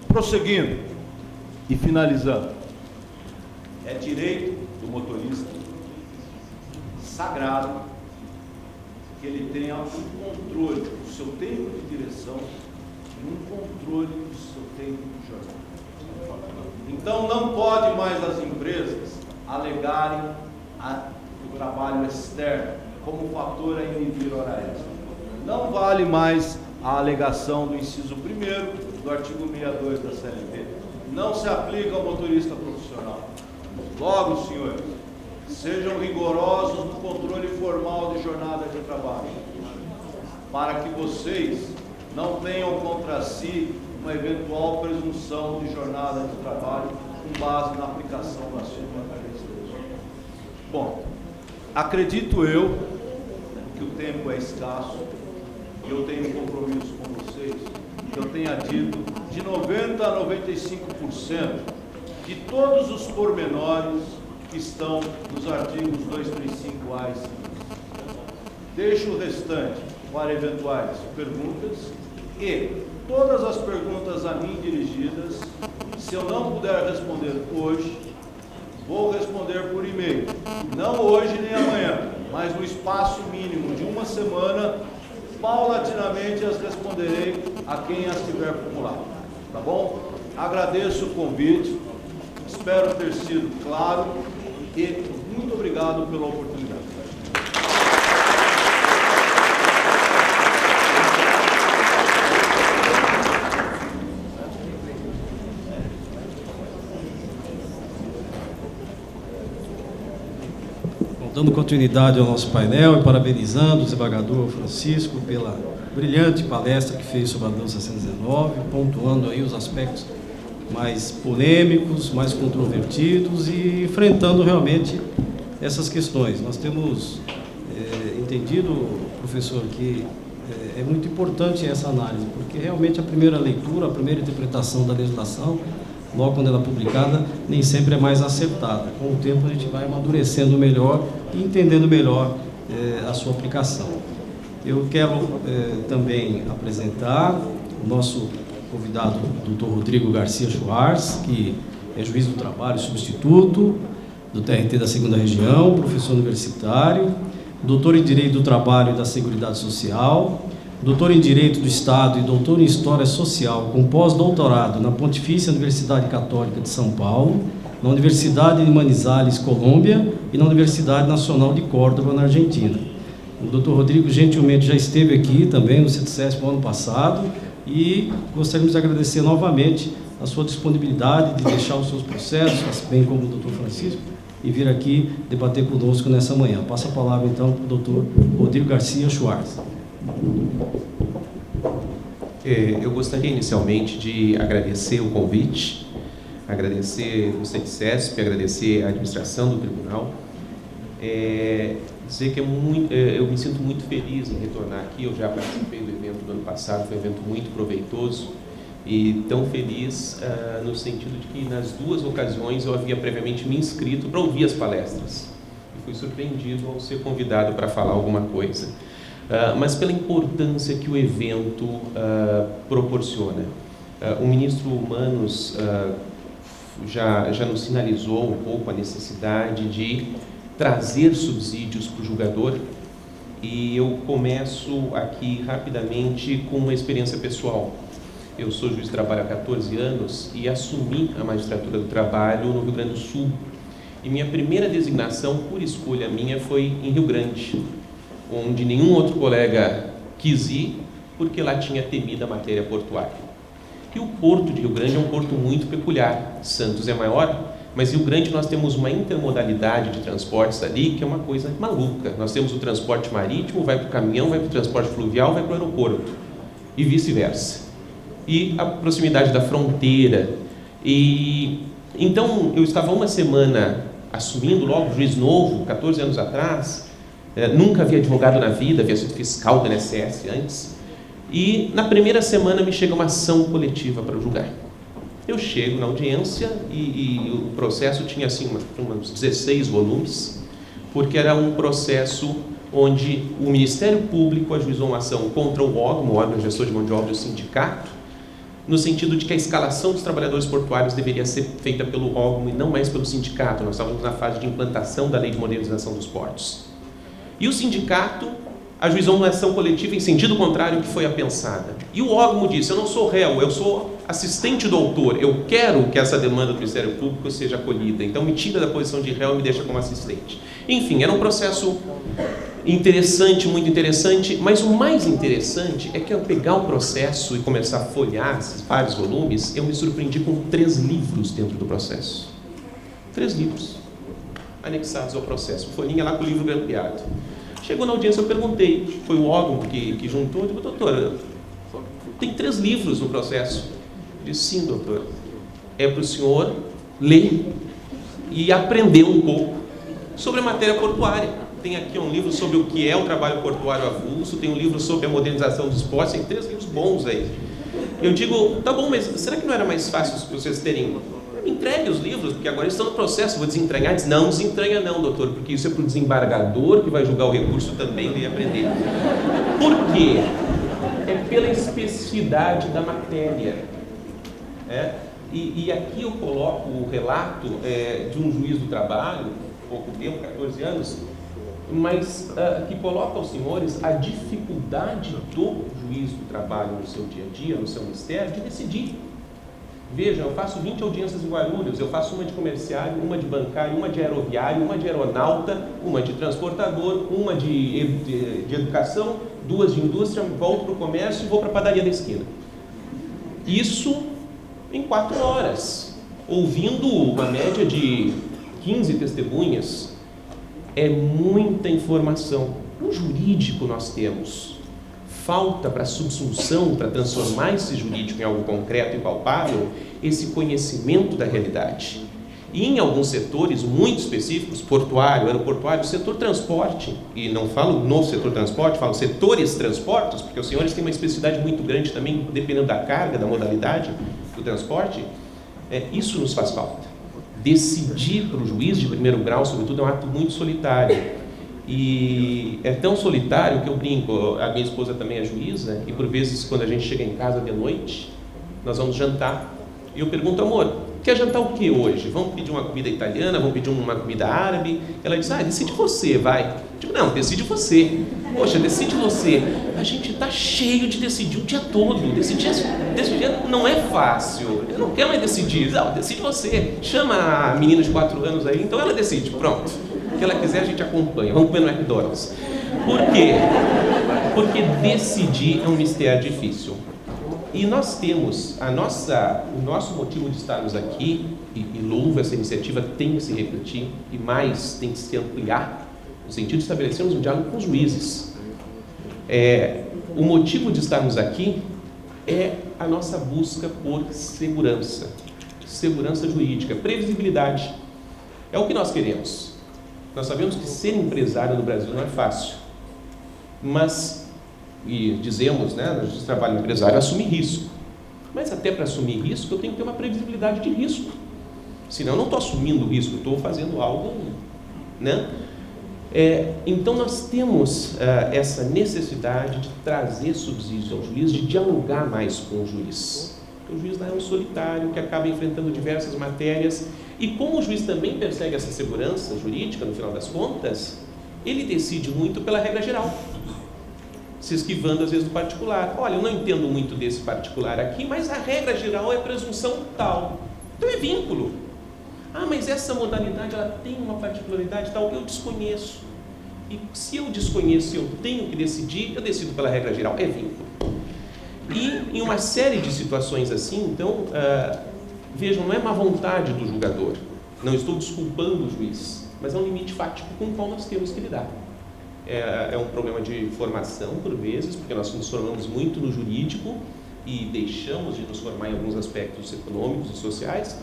prosseguindo e finalizando, é direito do motorista sagrado que ele tenha um controle do seu tempo de direção e um controle do seu tempo de jornada. Então não pode mais as empresas alegarem o trabalho externo como fator a inibir hora extra. Não vale mais a alegação do inciso 1º do artigo 62 da CLT. Não se aplica ao motorista profissional. Logo, senhores, sejam rigorosos no controle formal de jornada de trabalho, para que vocês não tenham contra si uma eventual presunção de jornada de trabalho com base na aplicação da súmula 33. Bom, acredito eu que o tempo é escasso, e eu tenho compromisso com vocês, que eu tenha dito de 90% a 95% de todos os pormenores que estão nos artigos 235A e seguintes. Deixo o restante para eventuais perguntas e todas as perguntas a mim dirigidas, se eu não puder responder hoje, vou responder por e-mail. Não hoje nem amanhã, mas no espaço mínimo de uma semana, paulatinamente as responderei a quem as tiver acumulado. Tá bom? Agradeço o convite, espero ter sido claro e muito obrigado pela oportunidade. Dando continuidade ao nosso painel e parabenizando o desembargador Francisco pela brilhante palestra que fez sobre a DAN 619, pontuando aí os aspectos mais polêmicos, mais controvertidos e enfrentando realmente essas questões. Nós temos entendido, professor, que é muito importante essa análise, porque realmente a primeira leitura, a primeira interpretação da legislação, logo quando ela é publicada, nem sempre é mais acertada. Com o tempo a gente vai amadurecendo melhor e entendendo melhor a sua aplicação. Eu quero também apresentar o nosso convidado, Dr. Rodrigo Garcia Schwarz, que é juiz do trabalho substituto do TRT da 2ª Região, professor universitário, doutor em Direito do Trabalho e da Seguridade Social, doutor em Direito do Estado e doutor em História Social, com pós-doutorado na Pontifícia Universidade Católica de São Paulo, na Universidade de Manizales, Colômbia, e na Universidade Nacional de Córdoba, na Argentina. O doutor Rodrigo gentilmente já esteve aqui também no CETCESP no ano passado e gostaríamos de agradecer novamente a sua disponibilidade de deixar os seus processos, bem como o doutor Francisco, e vir aqui debater conosco nessa manhã. Passa a palavra então para o doutor Rodrigo Garcia Schwarz. Eu gostaria inicialmente de agradecer o convite, agradecer o CETCESP, agradecer a administração do tribunal, dizer que eu me sinto muito feliz em retornar aqui. Eu já participei do evento do ano passado, foi um evento muito proveitoso e tão feliz no sentido de que nas duas ocasiões eu havia previamente me inscrito para ouvir as palestras e fui surpreendido ao ser convidado para falar alguma coisa. Mas pela importância que o evento proporciona. O ministro Manos já nos sinalizou um pouco a necessidade de trazer subsídios para o julgador, e eu começo aqui rapidamente com uma experiência pessoal. Eu sou juiz de trabalho há 14 anos e assumi a magistratura do trabalho no Rio Grande do Sul. E minha primeira designação, por escolha minha, foi em Rio Grande, onde nenhum outro colega quis ir, porque lá tinha temido a matéria portuária. E o Porto de Rio Grande é um porto muito peculiar. Santos é maior, mas Rio Grande nós temos uma intermodalidade de transportes ali que é uma coisa maluca. Nós temos o transporte marítimo, vai para o caminhão, vai para o transporte fluvial, vai para o aeroporto, e vice-versa. E a proximidade da fronteira. E então eu estava uma semana assumindo logo juiz novo, 14 anos atrás. Nunca havia advogado na vida, havia sido fiscal da INSS antes. E na primeira semana me chega uma ação coletiva para julgar. Eu chego na audiência e o processo tinha assim uns 16 volumes, porque era um processo onde o Ministério Público ajuizou uma ação contra o órgão gestor de mão de obra, o sindicato, no sentido de que a escalação dos trabalhadores portuários deveria ser feita pelo órgão e não mais pelo sindicato. Nós estávamos na fase de implantação da Lei de Modernização dos Portos. E o sindicato ajuizou uma ação coletiva em sentido contrário que foi a pensada. E o órgão disse: eu não sou réu, eu sou assistente do autor, eu quero que essa demanda do Ministério Público seja acolhida, então me tira da posição de réu e me deixa como assistente. Enfim, era um processo interessante, muito interessante, mas o mais interessante é que ao pegar o processo e começar a folhear esses vários volumes, eu me surpreendi com 3 livros dentro do processo. 3 livros anexados ao processo, folhinha lá com o livro grampeado. Chegou na audiência, eu perguntei, foi o órgão que juntou, eu digo: doutor, tem 3 livros no processo. Ele disse: sim, doutor, é para o senhor ler e aprender um pouco sobre a matéria portuária. Tem aqui um livro sobre o que é o trabalho portuário avulso, tem um livro sobre a modernização dos portos, tem 3 livros bons aí. Eu digo: tá bom, mas será que não era mais fácil vocês terem Me entregue os livros, porque agora estão no processo, vou desentranhar. Diz, não desentranha não, doutor, porque isso é para o desembargador que vai julgar o recurso também e aprender. Por quê? É pela especificidade da matéria. E aqui eu coloco o relato de um juiz do trabalho, pouco tempo, 14 anos, mas que coloca aos senhores a dificuldade do juiz do trabalho no seu dia a dia, no seu ministério, de decidir. Vejam, eu faço 20 audiências em Guarulhos, eu faço uma de comerciário, uma de bancário, uma de aeroviário, uma de aeronauta, uma de transportador, uma de educação, 2 de indústria, volto para o comércio e vou para a padaria da esquina. Isso em 4 horas, ouvindo uma média de 15 testemunhas. É muita informação. No jurídico nós temos falta para subsunção, para transformar esse jurídico em algo concreto e palpável, esse conhecimento da realidade. E em alguns setores muito específicos, portuário, aeroportuário, setor transporte, e não falo no setor transporte, falo setores transportes, porque os senhores têm uma especificidade muito grande também, dependendo da carga, da modalidade do transporte, isso nos faz falta. Decidir para o juiz de primeiro grau, sobretudo, é um ato muito solitário. E é tão solitário que eu brinco, a minha esposa também é juíza, e por vezes quando a gente chega em casa de noite, nós vamos jantar, e eu pergunto, amor, quer jantar o que hoje? Vamos pedir uma comida italiana, vamos pedir uma comida árabe? Ela diz, decide você, vai. Tipo, não, decide você. Poxa, decide você. A gente está cheio de decidir o dia todo. Decidir não é fácil. Eu não quero mais decidir. Não, decide você. Chama a menina de 4 anos aí, então ela decide, pronto. O que ela quiser a gente acompanha. Vamos comer no McDonald's. Por quê? Porque decidir é um mistério difícil. E nós temos o nosso motivo de estarmos aqui, e louvo essa iniciativa, tem que se repetir, e mais tem que se ampliar, no sentido de estabelecermos um diálogo com os juízes. O motivo de estarmos aqui é a nossa busca por segurança jurídica, previsibilidade. É o que nós queremos. Nós sabemos que ser empresário no Brasil não é fácil, mas, e dizemos, né, no trabalho empresário, assumir risco. Mas até para assumir risco, eu tenho que ter uma previsibilidade de risco. Senão eu não estou assumindo risco, eu estou fazendo algo, né? Então nós temos essa necessidade de trazer subsídios ao juiz, de dialogar mais com o juiz. O juiz não é um solitário que acaba enfrentando diversas matérias, e como o juiz também persegue essa segurança jurídica, no final das contas, ele decide muito pela regra geral, se esquivando às vezes do particular. Olha, eu não entendo muito desse particular aqui, mas a regra geral é presunção tal. Então é vínculo. Mas essa modalidade ela tem uma particularidade tal, eu desconheço. E se eu desconheço e eu tenho que decidir, eu decido pela regra geral, é vínculo. E em uma série de situações assim, então, vejam, não é má vontade do julgador, não estou desculpando o juiz, mas é um limite fático com o qual nós temos que lidar. É um problema de formação, por vezes, porque nós nos formamos muito no jurídico e deixamos de nos formar em alguns aspectos econômicos e sociais,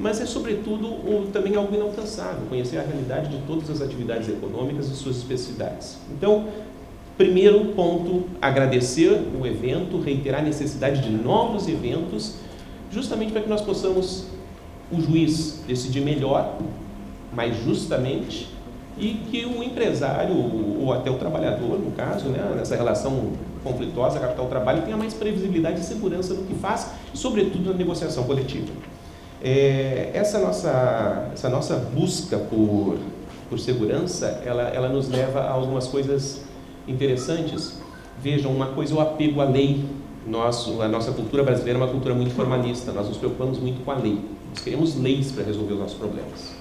mas é, sobretudo, também algo inalcançável, conhecer a realidade de todas as atividades econômicas e suas especificidades. Então, primeiro ponto, agradecer o evento, reiterar a necessidade de novos eventos, justamente para que nós possamos, o juiz, decidir melhor, mais justamente, e que o empresário, ou até o trabalhador, no caso, né, nessa relação conflituosa capital-trabalho, tenha mais previsibilidade e segurança no que faz, e sobretudo na negociação coletiva. Essa nossa busca por segurança, ela nos leva a algumas coisas interessantes. Vejam, uma coisa é o apego à lei. A nossa cultura brasileira é uma cultura muito formalista, nós nos preocupamos muito com a lei. Nós queremos leis para resolver os nossos problemas.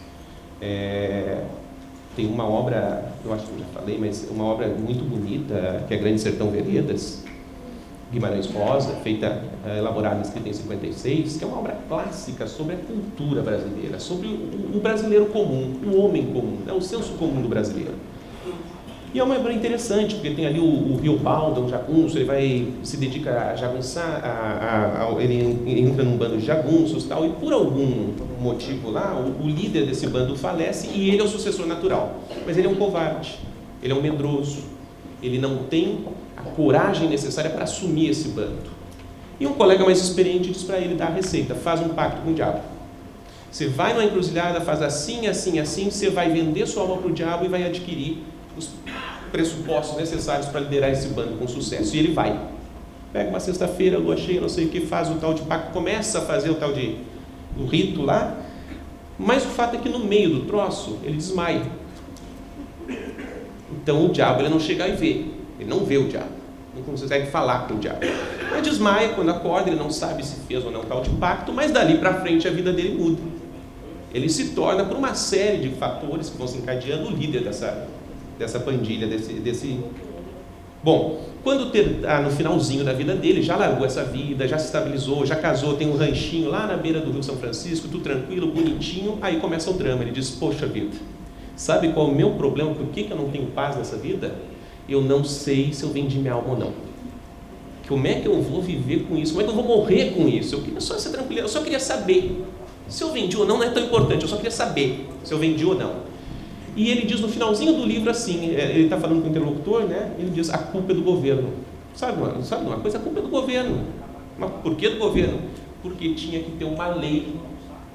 Tem uma obra, eu acho que eu já falei, mas uma obra muito bonita, que é Grande Sertão Veredas, Guimarães Rosa, elaborada e escrita em 56, que é uma obra clássica sobre a cultura brasileira, sobre o brasileiro comum, o homem comum, né, o senso comum do brasileiro. E é uma obra interessante, porque tem ali o Riobaldo, um jagunço, ele vai se dedica a jagunçar, ele entra num bando de jagunços e tal, e por algum motivo lá, o líder desse bando falece e ele é o sucessor natural. Mas ele é um covarde, ele é um medroso, ele não tem a coragem necessária para assumir esse bando. E um colega mais experiente diz para ele dar a receita, faz um pacto com o diabo. Você vai numa encruzilhada, faz assim, assim, assim, você vai vender sua alma para o diabo e vai adquirir os pressupostos necessários para liderar esse bando com sucesso. E ele vai. Pega uma sexta-feira, lua cheia, não sei o que, faz o tal de pacto, começa a fazer o tal de o rito lá, mas o fato é que no meio do troço, ele desmaia. Então o diabo ele não chega e vê, ele não vê o diabo, não consegue falar com o diabo. Ele desmaia, quando acorda, ele não sabe se fez ou não tal de pacto, mas dali para frente a vida dele muda. Ele se torna, por uma série de fatores que vão se encadeando, o líder dessa pandilha, desse... Bom, quando no finalzinho da vida dele, já largou essa vida, já se estabilizou, já casou, tem um ranchinho lá na beira do Rio São Francisco, tudo tranquilo, bonitinho, aí começa o drama, ele diz, poxa vida, sabe qual é o meu problema, por que eu não tenho paz nessa vida? Eu não sei se eu vendi minha alma ou não. Como é que eu vou viver com isso? Como é que eu vou morrer com isso? Eu queria só ser tranquilo, eu só queria saber. Se eu vendi ou não é tão importante, eu só queria saber se eu vendi ou não. E ele diz no finalzinho do livro assim, ele está falando com o interlocutor, né? Ele diz, a culpa é do governo. Sabe uma coisa? A culpa é do governo. Mas por que do governo? Porque tinha que ter uma lei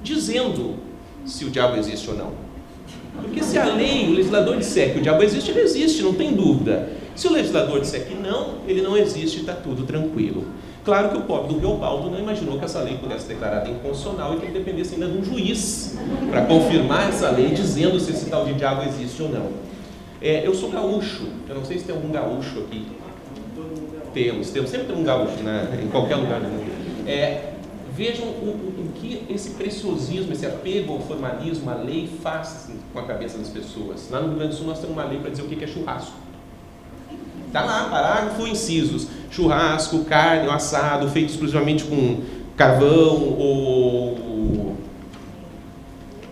dizendo se o diabo existe ou não. Porque se a lei, o legislador disser que o diabo existe, ele existe, não tem dúvida. Se o legislador disser que não, ele não existe e está tudo tranquilo. Claro que o pobre do Reobaldo não imaginou que essa lei pudesse ser declarada inconstitucional e que ele dependesse ainda de um juiz para confirmar essa lei, dizendo se esse tal de diabo existe ou não. Eu sou gaúcho, eu não sei se tem algum gaúcho aqui. Temos, sempre tem um gaúcho, né? Em qualquer lugar do mundo. Vejam o que esse preciosismo, esse apego ao formalismo, a lei faz com a cabeça das pessoas. Lá no Rio Grande do Sul nós temos uma lei para dizer o que é churrasco. Está lá, parágrafo, incisos. Churrasco, carne, assado, feito exclusivamente com carvão ou,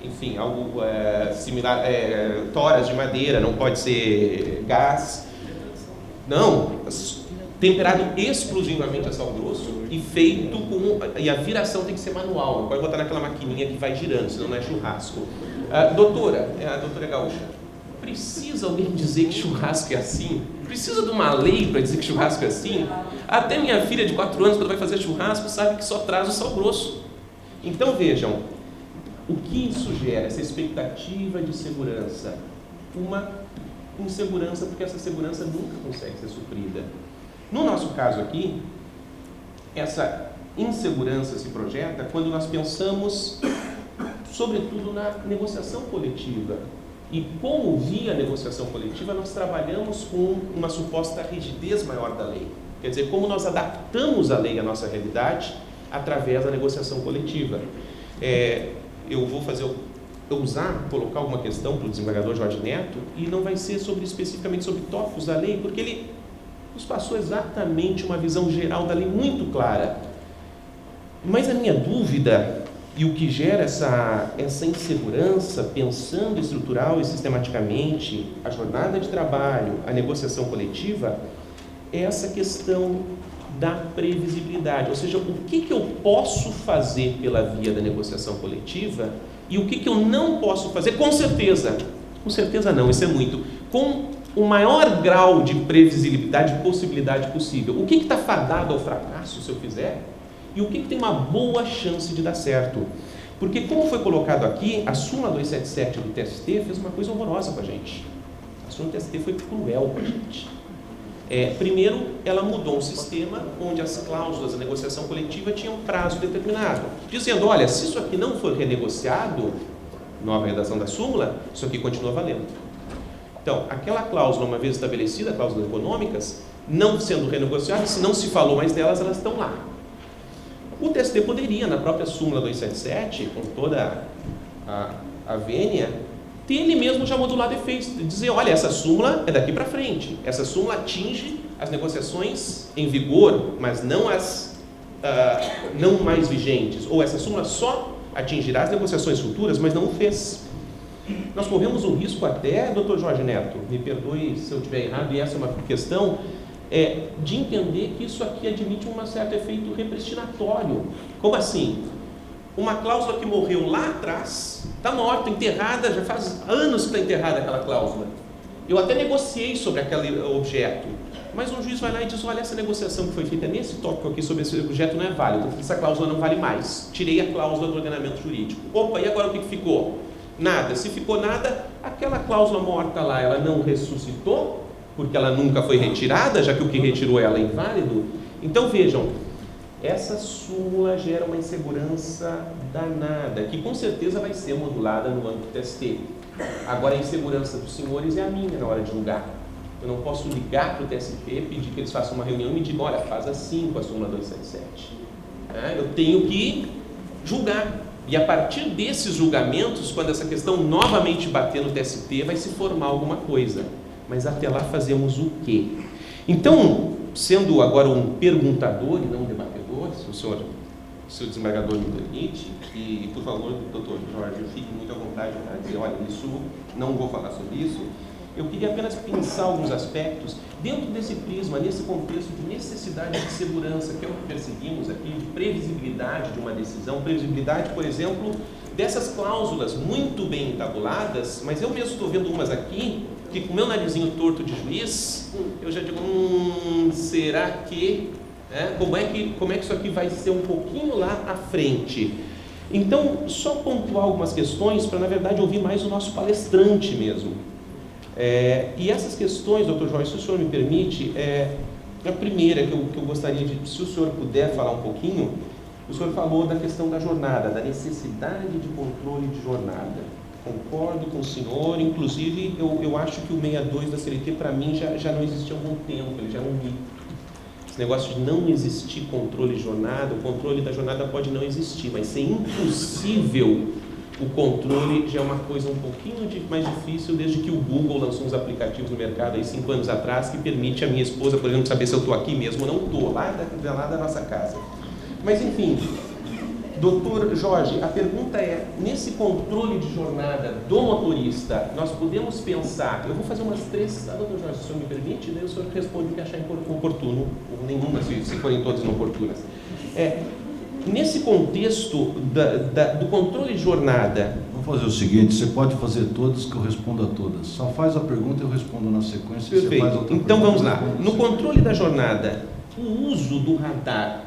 enfim, algo similar, toras de madeira, não pode ser gás. Não, temperado exclusivamente a sal grosso e feito e a viração tem que ser manual, não pode botar naquela maquininha que vai girando, senão não é churrasco. A doutora Gaúcha, precisa alguém dizer que churrasco é assim? Precisa de uma lei para dizer que churrasco é assim? Até minha filha de 4 anos, quando vai fazer churrasco, sabe que só traz o sal grosso. Então vejam, o que isso gera? Essa expectativa de segurança. Uma insegurança, porque essa segurança nunca consegue ser suprida. No nosso caso aqui, essa insegurança se projeta quando nós pensamos, sobretudo, na negociação coletiva. E como via negociação coletiva, nós trabalhamos com uma suposta rigidez maior da lei. Quer dizer, como nós adaptamos a lei à nossa realidade através da negociação coletiva. Eu vou colocar alguma questão para o desembargador Jorge Neto, e não vai ser especificamente sobre tópicos da lei, porque ele nos passou exatamente uma visão geral da lei muito clara. Mas a minha dúvida, e o que gera essa insegurança, pensando estrutural e sistematicamente a jornada de trabalho, a negociação coletiva, é essa questão da previsibilidade, ou seja, o que eu posso fazer pela via da negociação coletiva e o que eu não posso fazer, com certeza não, isso é muito, com o maior grau de previsibilidade e possibilidade possível. O que está fadado ao fracasso se eu fizer e o que tem uma boa chance de dar certo. Porque, como foi colocado aqui, a súmula 277 do TST fez uma coisa horrorosa com a gente. A súmula do TST foi cruel com a gente. Primeiro, ela mudou um sistema onde as cláusulas da negociação coletiva tinham prazo determinado, dizendo, olha, se isso aqui não for renegociado, nova redação da súmula, isso aqui continua valendo. Então, aquela cláusula, uma vez estabelecida, cláusulas econômicas, não sendo renegociadas, se não se falou mais delas, elas estão lá. O TST poderia, na própria súmula 277, com toda a vênia, ter ele mesmo já modulado efeitos, dizer, olha, essa súmula é daqui para frente, essa súmula atinge as negociações em vigor, mas não as não mais vigentes, ou essa súmula só atingirá as negociações futuras, mas não o fez. Nós corremos um risco até, Dr. Jorge Neto, me perdoe se eu estiver errado, e essa é uma questão, de entender que isso aqui admite um certo efeito repristinatório. Como assim? Uma cláusula que morreu lá atrás, está morta, enterrada, já faz anos que está enterrada aquela cláusula. Eu até negociei sobre aquele objeto. mas um juiz vai lá e diz, olha, essa negociação que foi feita nesse tópico aqui sobre esse objeto não é válida, porque essa cláusula não vale mais. Tirei a cláusula do ordenamento jurídico. Opa, e agora o que ficou? Nada. Se ficou nada, aquela cláusula morta lá, ela não ressuscitou, porque ela nunca foi retirada, já que o que retirou ela é inválido. Então vejam, essa súmula gera uma insegurança danada, que com certeza vai ser modulada no âmbito do TST. Agora a insegurança dos senhores é a minha na hora de julgar. Eu não posso ligar para o TST, pedir que eles façam uma reunião e me digam, olha, faz assim com a súmula 277. Eu tenho que julgar. E a partir desses julgamentos, quando essa questão novamente bater no TST, vai se formar alguma coisa. Mas até lá fazemos o quê? Então, sendo agora um perguntador e não um debatedor, se o desembargador me permite, e por favor, doutor Jorge, fique muito à vontade para dizer, olha, isso, não vou falar sobre isso. Eu queria apenas pensar alguns aspectos dentro desse prisma, nesse contexto de necessidade de segurança, que é o que perseguimos aqui, de previsibilidade de uma decisão, previsibilidade, por exemplo, dessas cláusulas muito bem tabuladas, mas eu mesmo estou vendo umas aqui, que com o meu narizinho torto de juiz, eu já digo, será que... Como é que isso aqui vai ser um pouquinho lá à frente? Então, só pontuar algumas questões para, na verdade, ouvir mais o nosso palestrante mesmo. E essas questões, doutor Jorge, se o senhor me permite, a primeira que eu gostaria de, se o senhor puder falar um pouquinho, o senhor falou da questão da jornada, da necessidade de controle de jornada. Concordo com o senhor, inclusive eu acho que o 62 da CLT para mim já não existe há algum tempo, ele já é um mito. Esse negócio de não existir controle de jornada, o controle da jornada pode não existir, mas ser impossível o controle já é uma coisa um pouquinho mais difícil, desde que o Google lançou uns aplicativos no mercado aí 5 anos atrás, que permite a minha esposa, por exemplo, saber se eu estou aqui mesmo ou não estou, lá da nossa casa. Mas enfim, doutor Jorge, a pergunta é, nesse controle de jornada do motorista, nós podemos pensar, eu vou fazer umas 3, tá, doutor Jorge, se o senhor me permite, daí o senhor responde o que achar oportuno, ou nenhuma, se forem todas inoportunas. Nesse contexto do controle de jornada... Vamos fazer o seguinte, você pode fazer todas que eu respondo a todas. Só faz a pergunta e eu respondo na sequência. Perfeito. Você faz outra então pergunta, vamos lá. No controle da jornada, o uso do radar.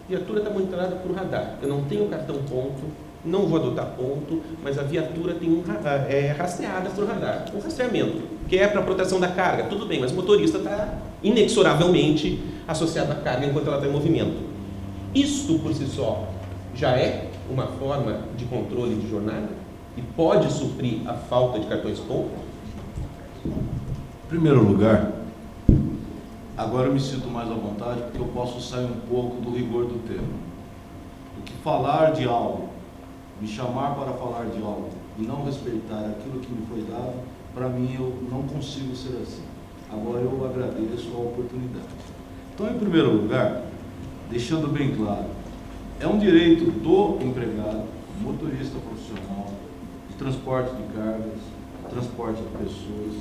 A viatura está monitorada por radar. Eu não tenho cartão ponto, não vou adotar ponto, mas a viatura tem um radar, rastreada por radar. Um rastreamento, que é para proteção da carga. Tudo bem, mas o motorista está inexoravelmente associado à carga enquanto ela está em movimento. Isto, por si só, já é uma forma de controle de jornada e pode suprir a falta de cartões ponto? Em primeiro lugar, agora eu me sinto mais à vontade porque eu posso sair um pouco do rigor do tema. Do que falar de algo, me chamar para falar de algo e não respeitar aquilo que me foi dado, para mim eu não consigo ser assim. Agora eu agradeço a oportunidade. Então, em primeiro lugar, deixando bem claro, é um direito do empregado, motorista profissional, de transporte de cargas, transporte de pessoas,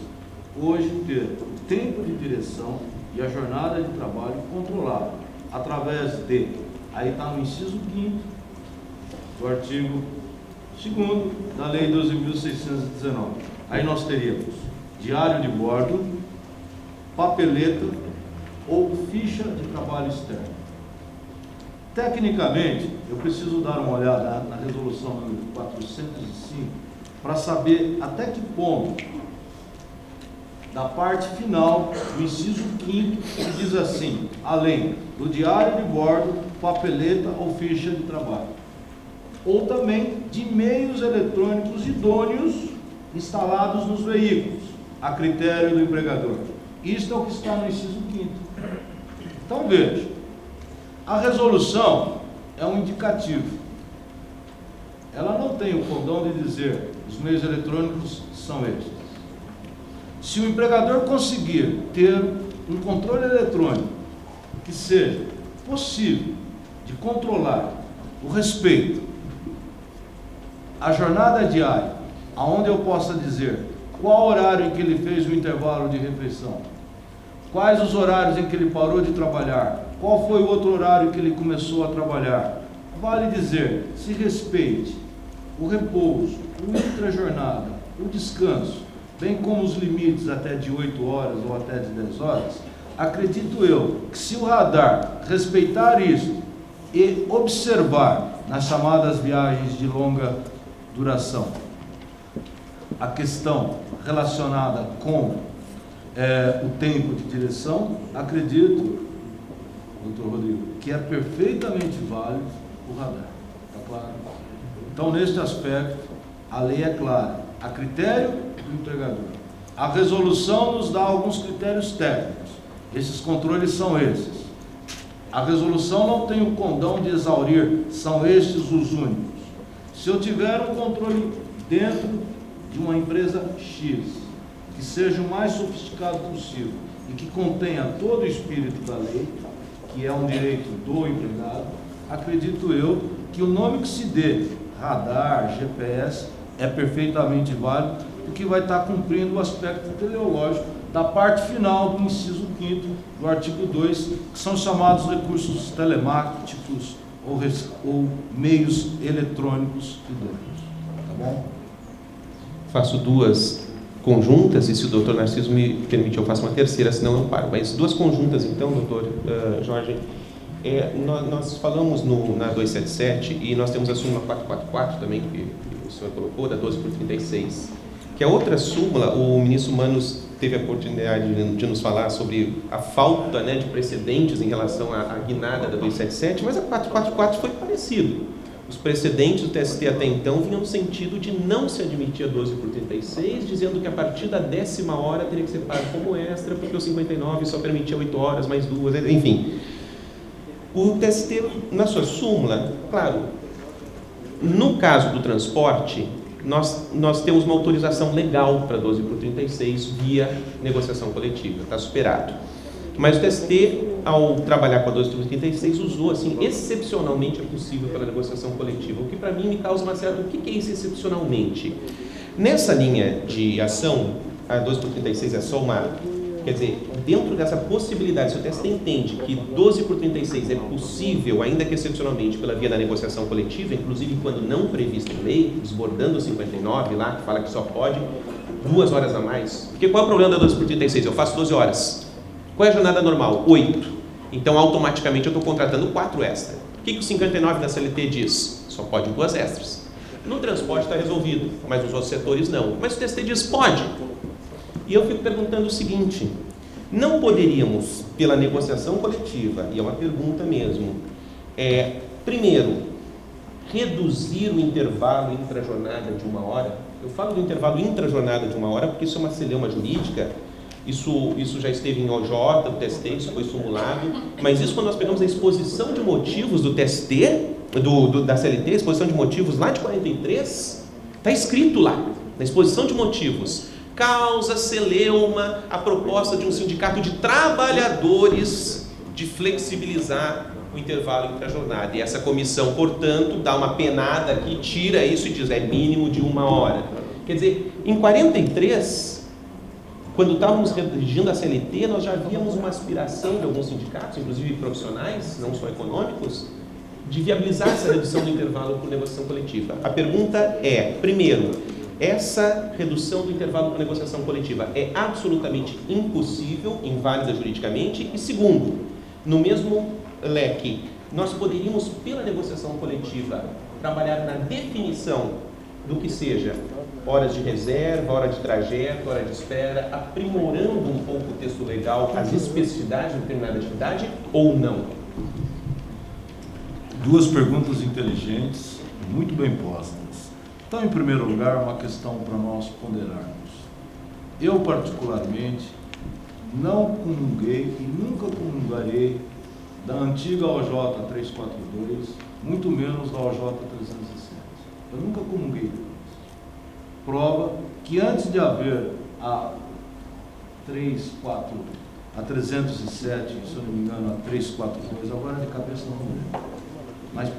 hoje ter o tempo de direção e a jornada de trabalho controlada, através de, aí está no inciso 5º do artigo 2º da Lei 12.619. Aí nós teríamos diário de bordo, papeleta ou ficha de trabalho externo. Tecnicamente, eu preciso dar uma olhada na resolução número 405 para saber até que ponto, da parte final do inciso 5º, que diz assim, além do diário de bordo, papeleta ou ficha de trabalho, ou também de meios eletrônicos idôneos instalados nos veículos, a critério do empregador. Isto é o que está no inciso 5º. Então, veja, a resolução é um indicativo. Ela não tem o condão de dizer os meios eletrônicos são estes. Se o empregador conseguir ter um controle eletrônico que seja possível de controlar o respeito à jornada diária, aonde eu possa dizer qual horário em que ele fez o intervalo de refeição, quais os horários em que ele parou de trabalhar, qual foi o outro horário que ele começou a trabalhar, vale dizer, se respeite o repouso, o intrajornada, o descanso, bem como os limites até de 8 horas ou até de 10 horas, acredito eu, que se o radar respeitar isso e observar nas chamadas viagens de longa duração a questão relacionada com o tempo de direção, acredito, doutor Rodrigo, que é perfeitamente válido o radar. Está claro? Então, neste aspecto, a lei é clara, a critério do empregador. A resolução nos dá alguns critérios técnicos, esses controles são esses. A resolução não tem o condão de exaurir, são estes os únicos. Se eu tiver um controle dentro de uma empresa X, que seja o mais sofisticado possível e que contenha todo o espírito da lei, que é um direito do empregado, acredito eu que o nome que se dê, radar, GPS, é perfeitamente válido, porque vai estar cumprindo o aspecto teleológico da parte final do inciso 5º do artigo 2, que são chamados recursos telemáticos ou meios eletrônicos idôneos. Tá bom? Faço duas conjuntas, e se o doutor Narciso me permite, eu faço uma terceira, senão eu paro. Mas duas conjuntas, então, doutor Jorge. Nós falamos na 277, e nós temos a súmula 444 também, que o senhor colocou, da 12 por 36, que a outra súmula, o ministro Manos teve a oportunidade de nos falar sobre a falta, né, de precedentes em relação à guinada da 277, mas a 444 foi parecido. Os precedentes do TST até então vinham no sentido de não se admitir a 12 por 36, dizendo que a partir da 10ª hora teria que ser pago como extra, porque o 59 só permitia 8 horas, mais 2, enfim. O TST, na sua súmula, claro, no caso do transporte, nós temos uma autorização legal para 12 por 36 via negociação coletiva, está superado. Mas o TST, ao trabalhar com a 12 por 36, usou, assim, excepcionalmente é possível pela negociação coletiva, o que para mim me causa uma certa... O que é isso excepcionalmente? Nessa linha de ação, a 12 por 36 é só uma... Quer dizer, dentro dessa possibilidade, se o TST entende que 12 por 36 é possível, ainda que excepcionalmente, pela via da negociação coletiva, inclusive quando não previsto em lei, desbordando o 59 lá, que fala que só pode 2 horas a mais. Porque qual é o problema da 12 por 36? Eu faço 12 horas. Qual é a jornada normal? 8. Então, automaticamente, eu estou contratando 4 extras. O que o 59 da CLT diz? Só pode 2 extras. No transporte está resolvido, mas nos outros setores não. Mas o TST diz pode. E eu fico perguntando o seguinte, não poderíamos, pela negociação coletiva, e é uma pergunta mesmo, primeiro, reduzir o intervalo intra-jornada de 1 hora? Eu falo do intervalo intra-jornada de 1 hora porque isso é uma celeuma jurídica, isso já esteve em OJ, do TST, isso foi simulado, mas isso quando nós pegamos a exposição de motivos do TST, da CLT, exposição de motivos lá de 43, está escrito lá, na exposição de motivos, causa celeuma a proposta de um sindicato de trabalhadores de flexibilizar o intervalo entre a jornada. E essa comissão, portanto, dá uma penada aqui, tira isso e diz, é mínimo de 1 hora. Quer dizer, em 43, quando estávamos redigindo a CLT, nós já víamos uma aspiração de alguns sindicatos, inclusive profissionais, não só econômicos, de viabilizar essa redução do intervalo por negociação coletiva. A pergunta é, primeiro, essa redução do intervalo por negociação coletiva é absolutamente impossível, inválida juridicamente, e segundo, no mesmo leque, nós poderíamos, pela negociação coletiva, trabalhar na definição do que seja horas de reserva, hora de trajeto, hora de espera, aprimorando um pouco o texto legal, as especificidades de determinada atividade, ou não? Duas perguntas inteligentes, muito bem postas. Então, em primeiro lugar, uma questão para nós ponderarmos. Eu, particularmente, não comunguei e nunca comungarei da antiga OJ 342, muito menos da OJ 307. Eu nunca comunguei com isso. Prova que antes de haver a 307, se eu não me engano, a 342, agora de cabeça não lembro, mas a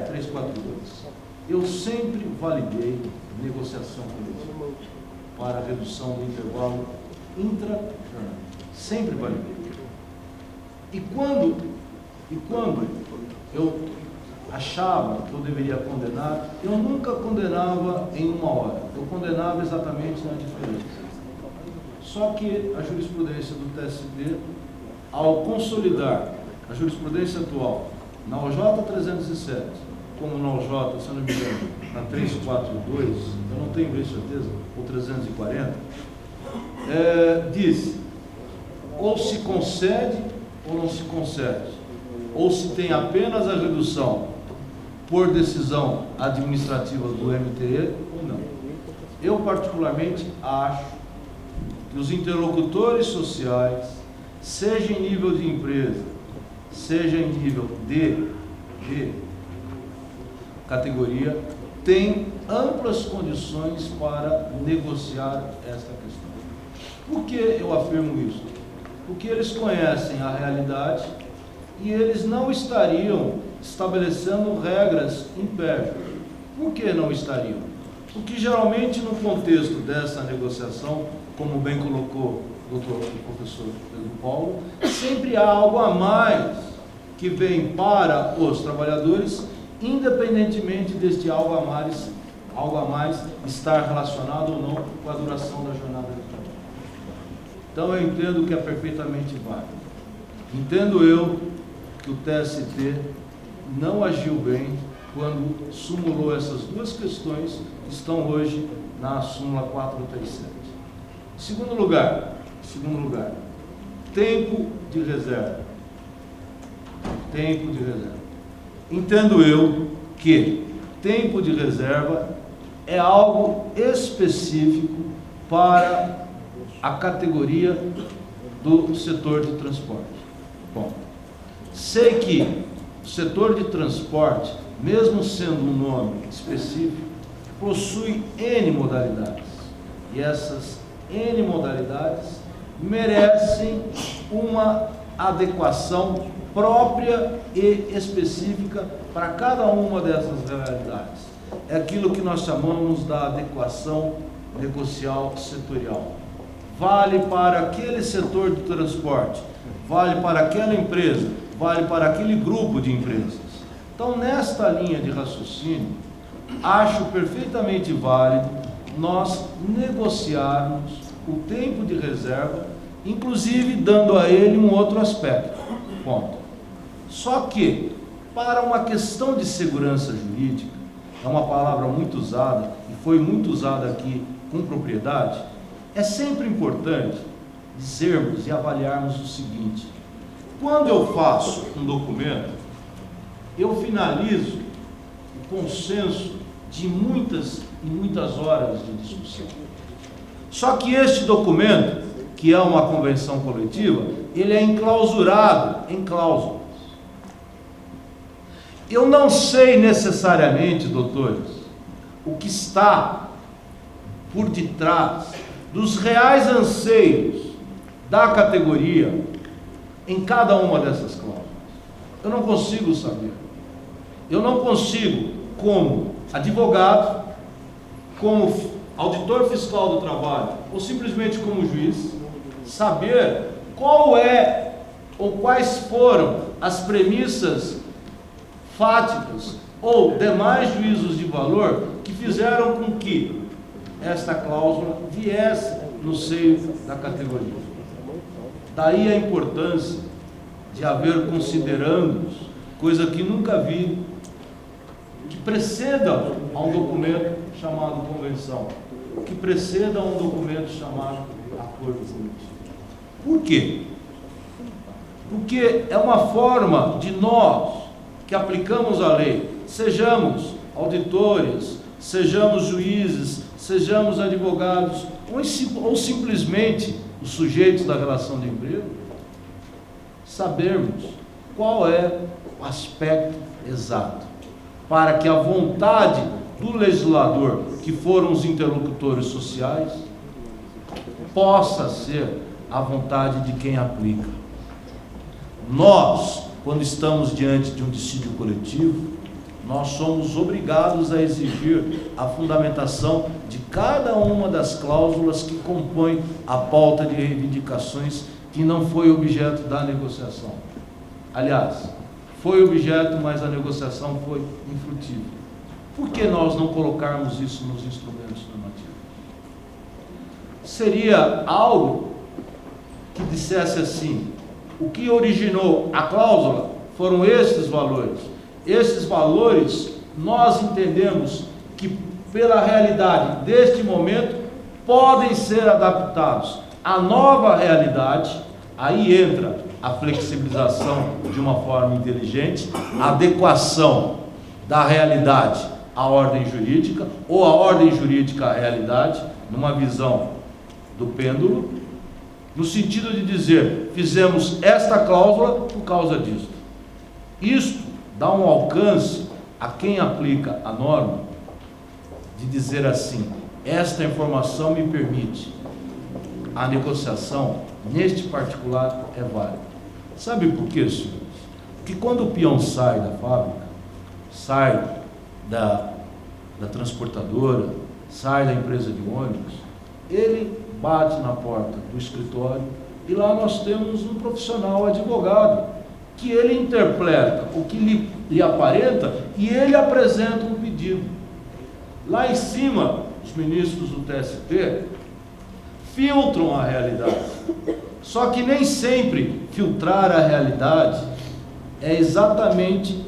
342. Eu sempre validei negociação coletiva para a redução do intervalo intra-jornada. Sempre validei. E quando eu achava que eu deveria condenar, eu nunca condenava em 1 hora. Eu condenava exatamente na diferença. Só que a jurisprudência do TST ao consolidar a jurisprudência atual na OJ 307, como na OJ, se eu não me engano, na 342, eu não tenho bem certeza, ou 340, diz, ou se concede ou não se concede, ou se tem apenas a redução por decisão administrativa do MTE ou não. Eu particularmente acho que os interlocutores sociais, seja em nível de empresa, seja em nível de categoria, têm amplas condições para negociar esta questão. Por que eu afirmo isso? Porque eles conhecem a realidade e eles não estariam estabelecendo regras impérias. Por que não estariam? Porque geralmente no contexto dessa negociação, como bem colocou o professor Pedro Paulo, sempre há algo a mais que vem para os trabalhadores, independentemente deste algo a mais estar relacionado ou não com a duração da jornada de trabalho. Então eu entendo que é perfeitamente válido. Entendo eu que o TST não agiu bem quando sumulou essas duas questões que estão hoje na súmula 437. Segundo lugar, tempo de reserva. Tempo de reserva. Entendo eu que tempo de reserva é algo específico para a categoria do setor de transporte. Bom, sei que o setor de transporte, mesmo sendo um nome específico, possui N modalidades. E essas N modalidades merecem uma adequação própria e específica para cada uma dessas realidades. É aquilo que nós chamamos da adequação negocial setorial. Vale para aquele setor de transporte, vale para aquela empresa, vale para aquele grupo de empresas. Então, nesta linha de raciocínio, acho perfeitamente válido nós negociarmos o tempo de reserva, inclusive dando a ele um outro aspecto. Ponto. Só que, para uma questão de segurança jurídica, é uma palavra muito usada, e foi muito usada aqui com propriedade, é sempre importante dizermos e avaliarmos o seguinte: quando eu faço um documento, eu finalizo o consenso de muitas e muitas horas de discussão. Só que este documento, que é uma convenção coletiva, ele é enclausurado em cláusulas. Eu não sei necessariamente, doutores, o que está por detrás dos reais anseios da categoria em cada uma dessas cláusulas. Eu não consigo saber. Eu não consigo, como advogado, como auditor fiscal do trabalho, ou simplesmente como juiz, saber qual é ou quais foram as premissas fáticas ou demais juízos de valor que fizeram com que esta cláusula viesse no seio da categoria. Daí a importância de haver considerandos, coisa que nunca vi, que preceda a um documento chamado convenção, que preceda a um documento chamado acordo coletivo. Por quê? Porque é uma forma de nós, que aplicamos a lei, sejamos auditores, sejamos juízes, sejamos advogados, ou simplesmente os sujeitos da relação de emprego, sabermos qual é o aspecto exato, para que a vontade do legislador, que foram os interlocutores sociais, possa ser a vontade de quem aplica. Nós, quando estamos diante de um dissídio coletivo, nós somos obrigados a exigir a fundamentação de cada uma das cláusulas que compõem a pauta de reivindicações que não foi objeto da negociação. Aliás, foi objeto, mas a negociação foi infrutífera. Por que nós não colocarmos isso nos instrumentos normativos? Seria algo que dissesse assim: O que originou a cláusula foram esses valores. Esses valores, nós entendemos que, pela realidade deste momento, podem ser adaptados à nova realidade. Aí entra a flexibilização de uma forma inteligente, a adequação da realidade à ordem jurídica, ou a ordem jurídica à realidade, numa visão do pêndulo, no sentido de dizer, fizemos esta cláusula por causa disso. Isto dá um alcance a quem aplica a norma, de dizer assim, esta informação me permite, a negociação, neste particular, é válida. Sabe por quê, senhores? Porque quando o peão sai da fábrica, sai da transportadora, sai da empresa de ônibus, ele bate na porta do escritório e lá nós temos um profissional advogado, que ele interpreta o que lhe aparenta e ele apresenta um pedido. Lá em cima, os ministros do TST filtram a realidade. Só que nem sempre filtrar a realidade é exatamente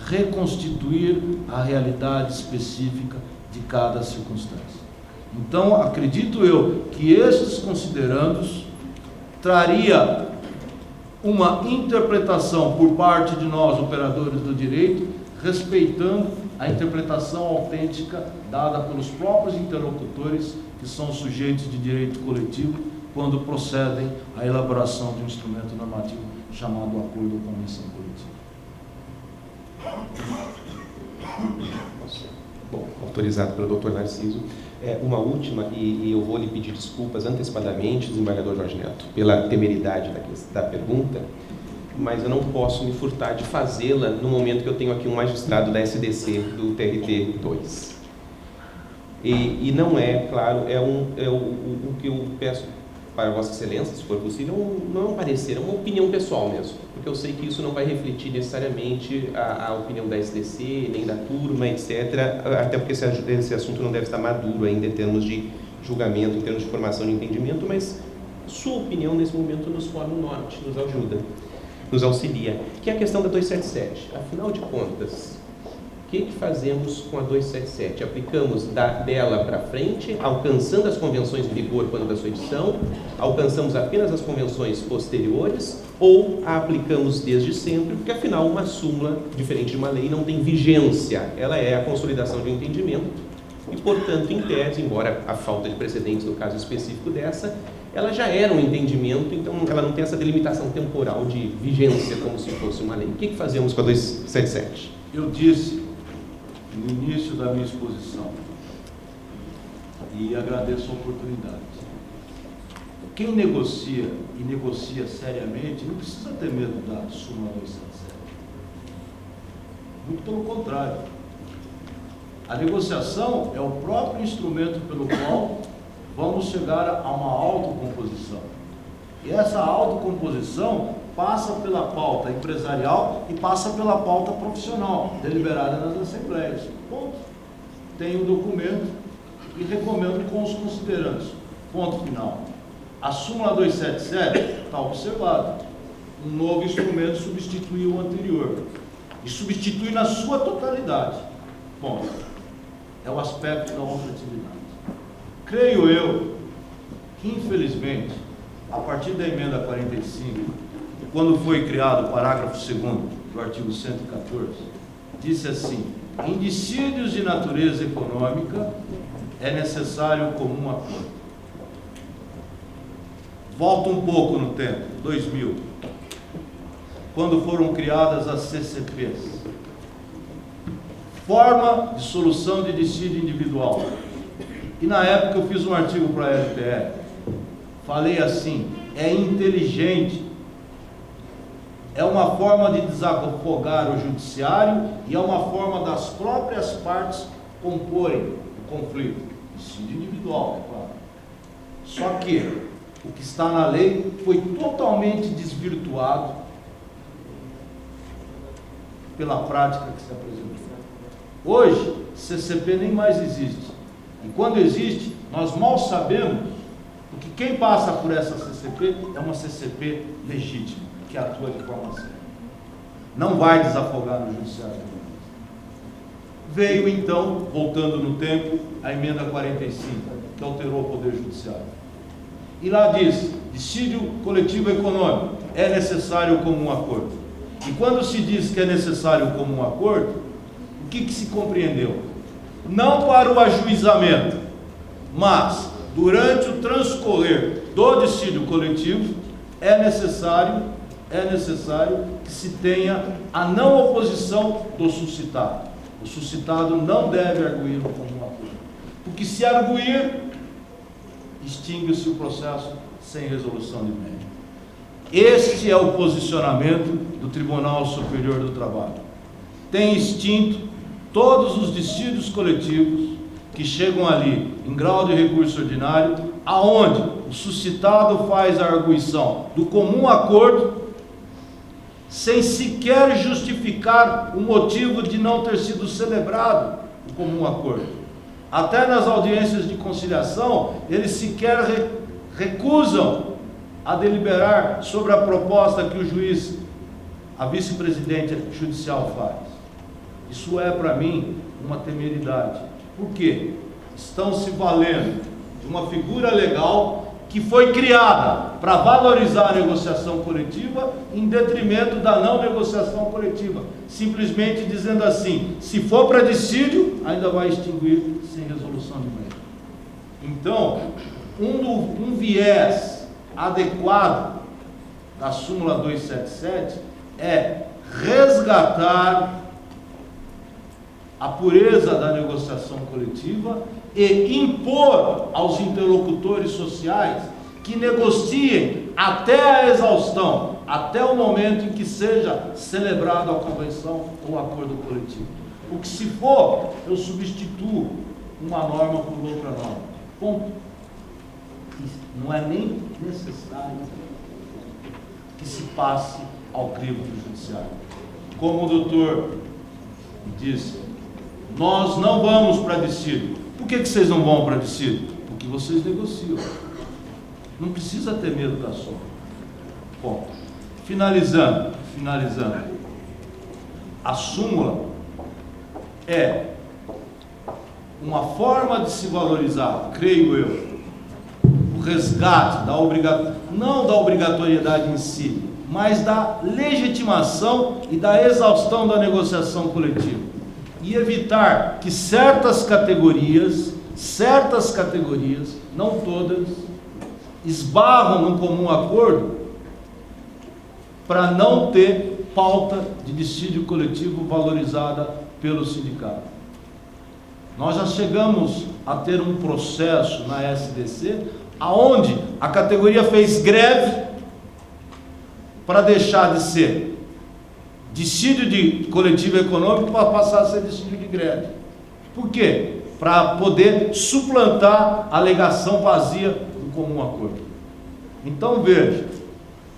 reconstituir a realidade específica de cada circunstância. Então, acredito eu que estes considerandos traria uma interpretação por parte de nós, operadores do direito, respeitando a interpretação autêntica dada pelos próprios interlocutores, que são sujeitos de direito coletivo, quando procedem à elaboração de um instrumento normativo chamado acordo ou convenção coletiva. Bom, autorizado pelo Dr. Narciso. Uma última, e eu vou lhe pedir desculpas antecipadamente, desembargador Jorge Neto, pela temeridade da pergunta, mas eu não posso me furtar de fazê-la no momento que eu tenho aqui um magistrado da SDC do TRT 2. E não é, claro, o que eu peço para Vossa Excelência, se for possível, não é um parecer, é uma opinião pessoal mesmo, porque eu sei que isso não vai refletir necessariamente a opinião da SDC, nem da turma, etc., até porque esse assunto não deve estar maduro ainda em termos de julgamento, em termos de formação de entendimento, mas sua opinião nesse momento nos forma um norte, nos ajuda, nos auxilia, que é a questão da 277. Afinal de contas, o que fazemos com a 277? Aplicamos dela para frente, alcançando as convenções em vigor quando da sua edição, alcançamos apenas as convenções posteriores, ou a aplicamos desde sempre, porque afinal uma súmula, diferente de uma lei, não tem vigência, ela é a consolidação de um entendimento, e portanto, em tese, embora a falta de precedentes no caso específico dessa, ela já era um entendimento, então ela não tem essa delimitação temporal de vigência como se fosse uma lei. O que fazemos com a 277? Eu disse no início da minha exposição, e agradeço a oportunidade, quem negocia e negocia seriamente não precisa ter medo da súmula 277. Muito pelo contrário. A negociação é o próprio instrumento pelo qual vamos chegar a uma autocomposição. E essa autocomposição passa pela pauta empresarial e passa pela pauta profissional, deliberada nas assembleias. Ponto. Tenho o documento e recomendo com os considerandos. Ponto final. A súmula 277 está observada. Um novo instrumento substitui o anterior. E substitui na sua totalidade. Ponto. É o aspecto da ultratividade. Creio eu que, infelizmente, a partir da emenda 45, quando foi criado o parágrafo 2º do artigo 114, disse assim: em dissídios de natureza econômica é necessário comum acordo. Volta um pouco no tempo, 2000, quando foram criadas as CCPs, forma de solução de dissídio individual. E na época eu fiz um artigo para a LPR, falei assim: é inteligente, é uma forma de desafogar o judiciário e é uma forma das próprias partes comporem o conflito. Dissídio individual, é claro. Só que o que está na lei foi totalmente desvirtuado pela prática que se apresentou. Hoje, CCP nem mais existe. E quando existe, nós mal sabemos, porque quem passa por essa CCP é uma CCP legítima. que atua de forma séria. Não vai desafogar no judiciário. Veio então, voltando no tempo, a emenda 45, que alterou o Poder Judiciário. E lá diz: dissídio coletivo econômico é necessário como um acordo. E quando se diz que é necessário como um acordo, o que se compreendeu? Não para o ajuizamento, mas durante o transcorrer do dissídio coletivo, é necessário que se tenha a não oposição do suscitado. O suscitado não deve arguir como um acordo, porque se arguir, extingue-se o processo sem resolução de mérito. Este é o posicionamento do Tribunal Superior do Trabalho. Tem extinto todos os dissídios coletivos que chegam ali em grau de recurso ordinário, aonde o suscitado faz a arguição do comum acordo, sem sequer justificar o motivo de não ter sido celebrado o comum acordo. Até nas audiências de conciliação, eles sequer recusam a deliberar sobre a proposta que o juiz, a vice-presidente judicial faz. Isso é, para mim, uma temeridade. Por quê? Estão se valendo de uma figura legal que foi criada para valorizar a negociação coletiva em detrimento da não negociação coletiva, simplesmente dizendo assim: se for para dissídio, ainda vai extinguir sem resolução de mérito. Então, um viés adequado da súmula 277 é resgatar a pureza da negociação coletiva e impor aos interlocutores sociais que negociem até a exaustão, até o momento em que seja celebrada a convenção ou o acordo coletivo. O que se for, eu substituo uma norma por outra norma. Ponto. Não é nem necessário que se passe ao crivo do judiciário. Como o doutor disse, nós não vamos para dissídio. Por que vocês não vão para dissídio? Porque vocês negociam. Não precisa ter medo da sombra. Bom, finalizando. A súmula é uma forma de se valorizar, creio eu, o resgate não da obrigatoriedade em si, mas da legitimação e da exaustão da negociação coletiva. E evitar que certas categorias, não todas, esbarram num comum acordo para não ter pauta de dissídio coletivo valorizada pelo sindicato. Nós já chegamos a ter um processo na SDC, aonde a categoria fez greve para deixar de ser dissídio de coletivo econômico para passar a ser dissídio de greve. Por quê? Para poder suplantar a alegação vazia do comum acordo. Então veja,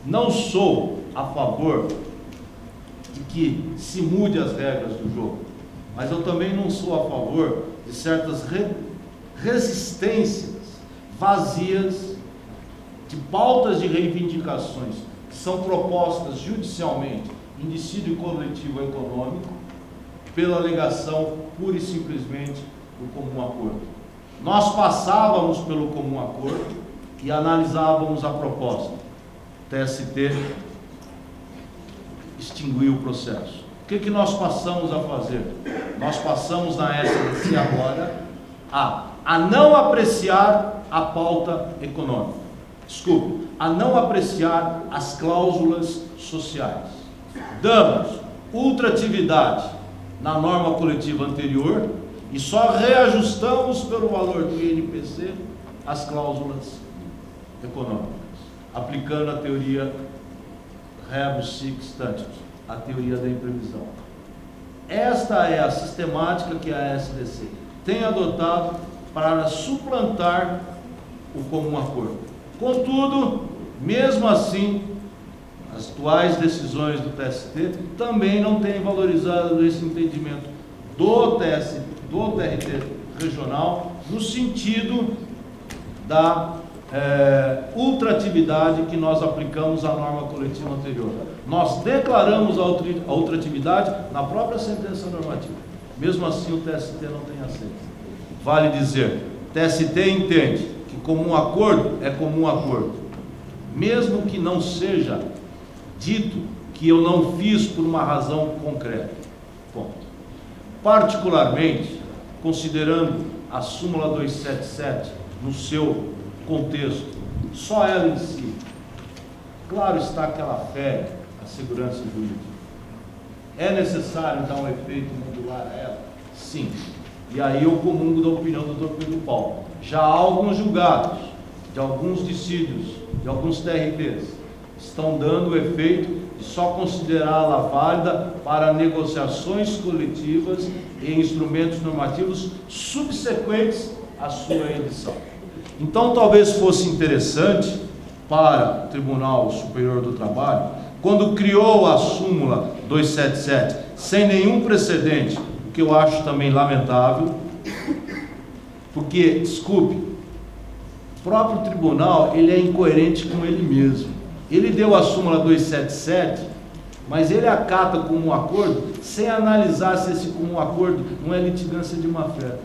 não sou a favor de que se mude as regras do jogo, mas eu também não sou a favor de certas resistências vazias de pautas de reivindicações que são propostas judicialmente em dissídio coletivo econômico pela alegação pura e simplesmente do comum acordo. Nós passávamos pelo comum acordo e analisávamos a proposta. O TST extinguiu o processo. O que nós passamos a fazer? Nós passamos na SDC agora a não apreciar a pauta econômica. Desculpe, a não apreciar as cláusulas sociais. Damos ultratividade na norma coletiva anterior e só reajustamos pelo valor do INPC as cláusulas econômicas, aplicando a teoria rebus sic stantibus, a teoria da imprevisão. Esta é a sistemática que a SDC tem adotado para suplantar o comum acordo. Contudo, mesmo assim, as atuais decisões do TST também não têm valorizado esse entendimento do TRT regional no sentido da ultratividade que nós aplicamos à norma coletiva anterior. Nós declaramos a ultratividade na própria sentença normativa. Mesmo assim, o TST não tem aceito. Vale dizer, o TST entende que comum acordo é comum acordo, mesmo que não seja dito que eu não fiz por uma razão concreta. Ponto. Particularmente, considerando a súmula 277 no seu contexto, só ela em si, claro está que ela fere a segurança jurídica. É necessário dar um efeito modular a ela? Sim. E aí eu comungo da opinião do Dr. Pedro Paulo. Já há alguns julgados, de alguns dissídios, de alguns TRTs, estão dando o efeito de só considerá-la válida para negociações coletivas e instrumentos normativos subsequentes à sua edição. Então, talvez fosse interessante para o Tribunal Superior do Trabalho, quando criou a súmula 277, sem nenhum precedente, o que eu acho também lamentável, porque, desculpe, o próprio tribunal, ele é incoerente com ele mesmo. Ele deu a súmula 277, mas ele acata como um acordo, sem analisar se esse comum acordo não é litigância de má-fé.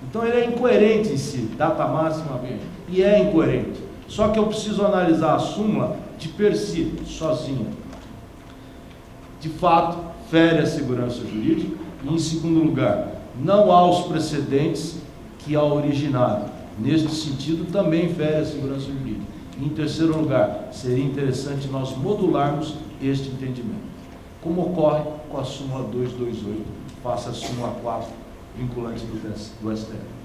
Então ele é incoerente em si, data máxima, e é incoerente. Só que eu preciso analisar a súmula de per si, sozinha. De fato, fere a segurança jurídica. E, em segundo lugar, não há os precedentes que a originaram. Neste sentido, também fere a segurança jurídica. E, em terceiro lugar, seria interessante nós modularmos este entendimento, como ocorre com a súmula 228, face à súmula 4, vinculante do STF.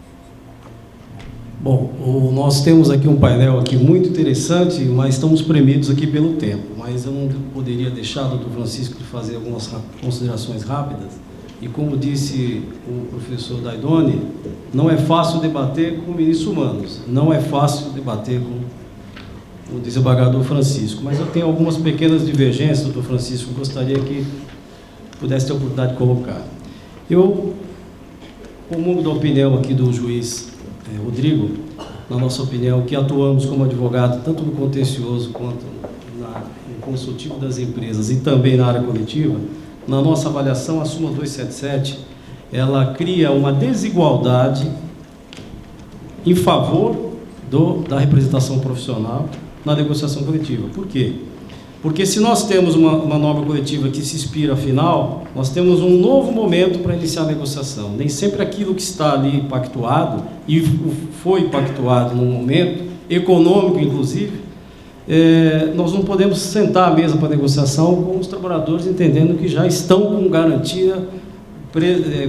Bom, nós temos aqui um painel aqui muito interessante, mas estamos premidos aqui pelo tempo. Mas eu não poderia deixar, doutor Francisco, de fazer algumas considerações rápidas. E como disse o professor Daidoni, não é fácil debater com ministros humanos, não é fácil debater com o desembargador Francisco. Mas eu tenho algumas pequenas divergências, doutor Francisco, gostaria que pudesse ter a oportunidade de colocar. Eu comungo da opinião aqui do juiz Rodrigo, na nossa opinião, que atuamos como advogado, tanto no contencioso quanto no consultivo das empresas e também na área coletiva. Na nossa avaliação, a súmula 277, ela cria uma desigualdade em favor da representação profissional na negociação coletiva. Por quê? Porque se nós temos uma norma coletiva que se expira afinal, nós temos um novo momento para iniciar a negociação. Nem sempre aquilo que está ali pactuado, e foi pactuado num momento, econômico inclusive, nós não podemos sentar à mesa para negociação com os trabalhadores entendendo que já estão com garantia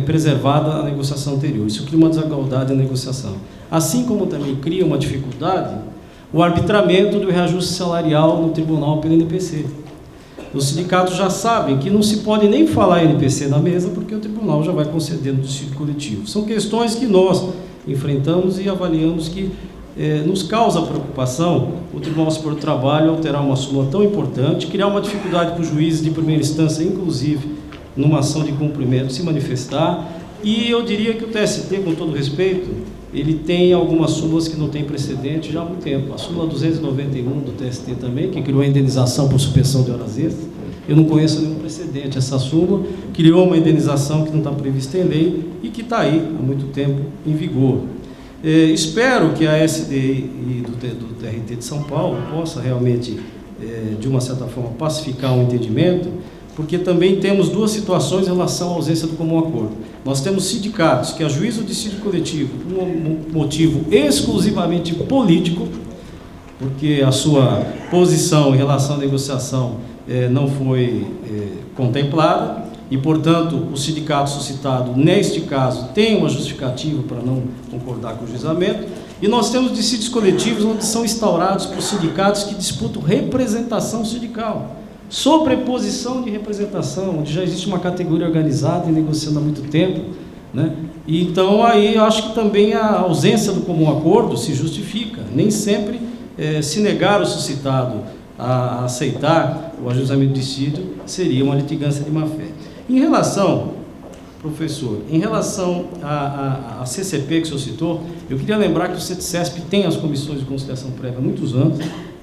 preservada a negociação anterior. Isso cria uma desigualdade na negociação. Assim como também cria uma dificuldade o arbitramento do reajuste salarial no tribunal pelo NPC. Os sindicatos já sabem que não se pode nem falar NPC na mesa, porque o tribunal já vai conceder no dissídio coletivo. São questões que nós enfrentamos e avaliamos que nos causa preocupação o Tribunal Superior do Trabalho alterar uma súmula tão importante, criar uma dificuldade para os juízes de primeira instância, inclusive numa ação de cumprimento, se manifestar. E eu diria que o TST, com todo respeito, ele tem algumas súmulas que não tem precedente já há muito tempo. A súmula 291 do TST também, que criou a indenização por suspensão de horas extras. Eu não conheço nenhum precedente. Essa súmula criou uma indenização que não está prevista em lei e que está aí há muito tempo em vigor. Espero que a SDI do TRT de São Paulo possa realmente, de uma certa forma, pacificar um entendimento, porque também temos duas situações em relação à ausência do comum acordo. Nós temos sindicatos que ajuizam o dissídio coletivo por um motivo exclusivamente político, porque a sua posição em relação à negociação não foi contemplada, e, portanto, o sindicato suscitado, neste caso, tem uma justificativa para não concordar com o juizamento. E nós temos dissídios coletivos onde são instaurados por sindicatos que disputam representação sindical. Sobreposição de representação, onde já existe uma categoria organizada e negociando há muito tempo, né? E então aí eu acho que também a ausência do comum acordo se justifica. Nem sempre se negar o suscitado a aceitar o ajuizamento do dissídio seria uma litigância de má-fé. Em relação, Professor, em relação à CCP que o senhor citou, eu queria lembrar que o CETCESP tem as comissões de conciliação prévia há muitos anos,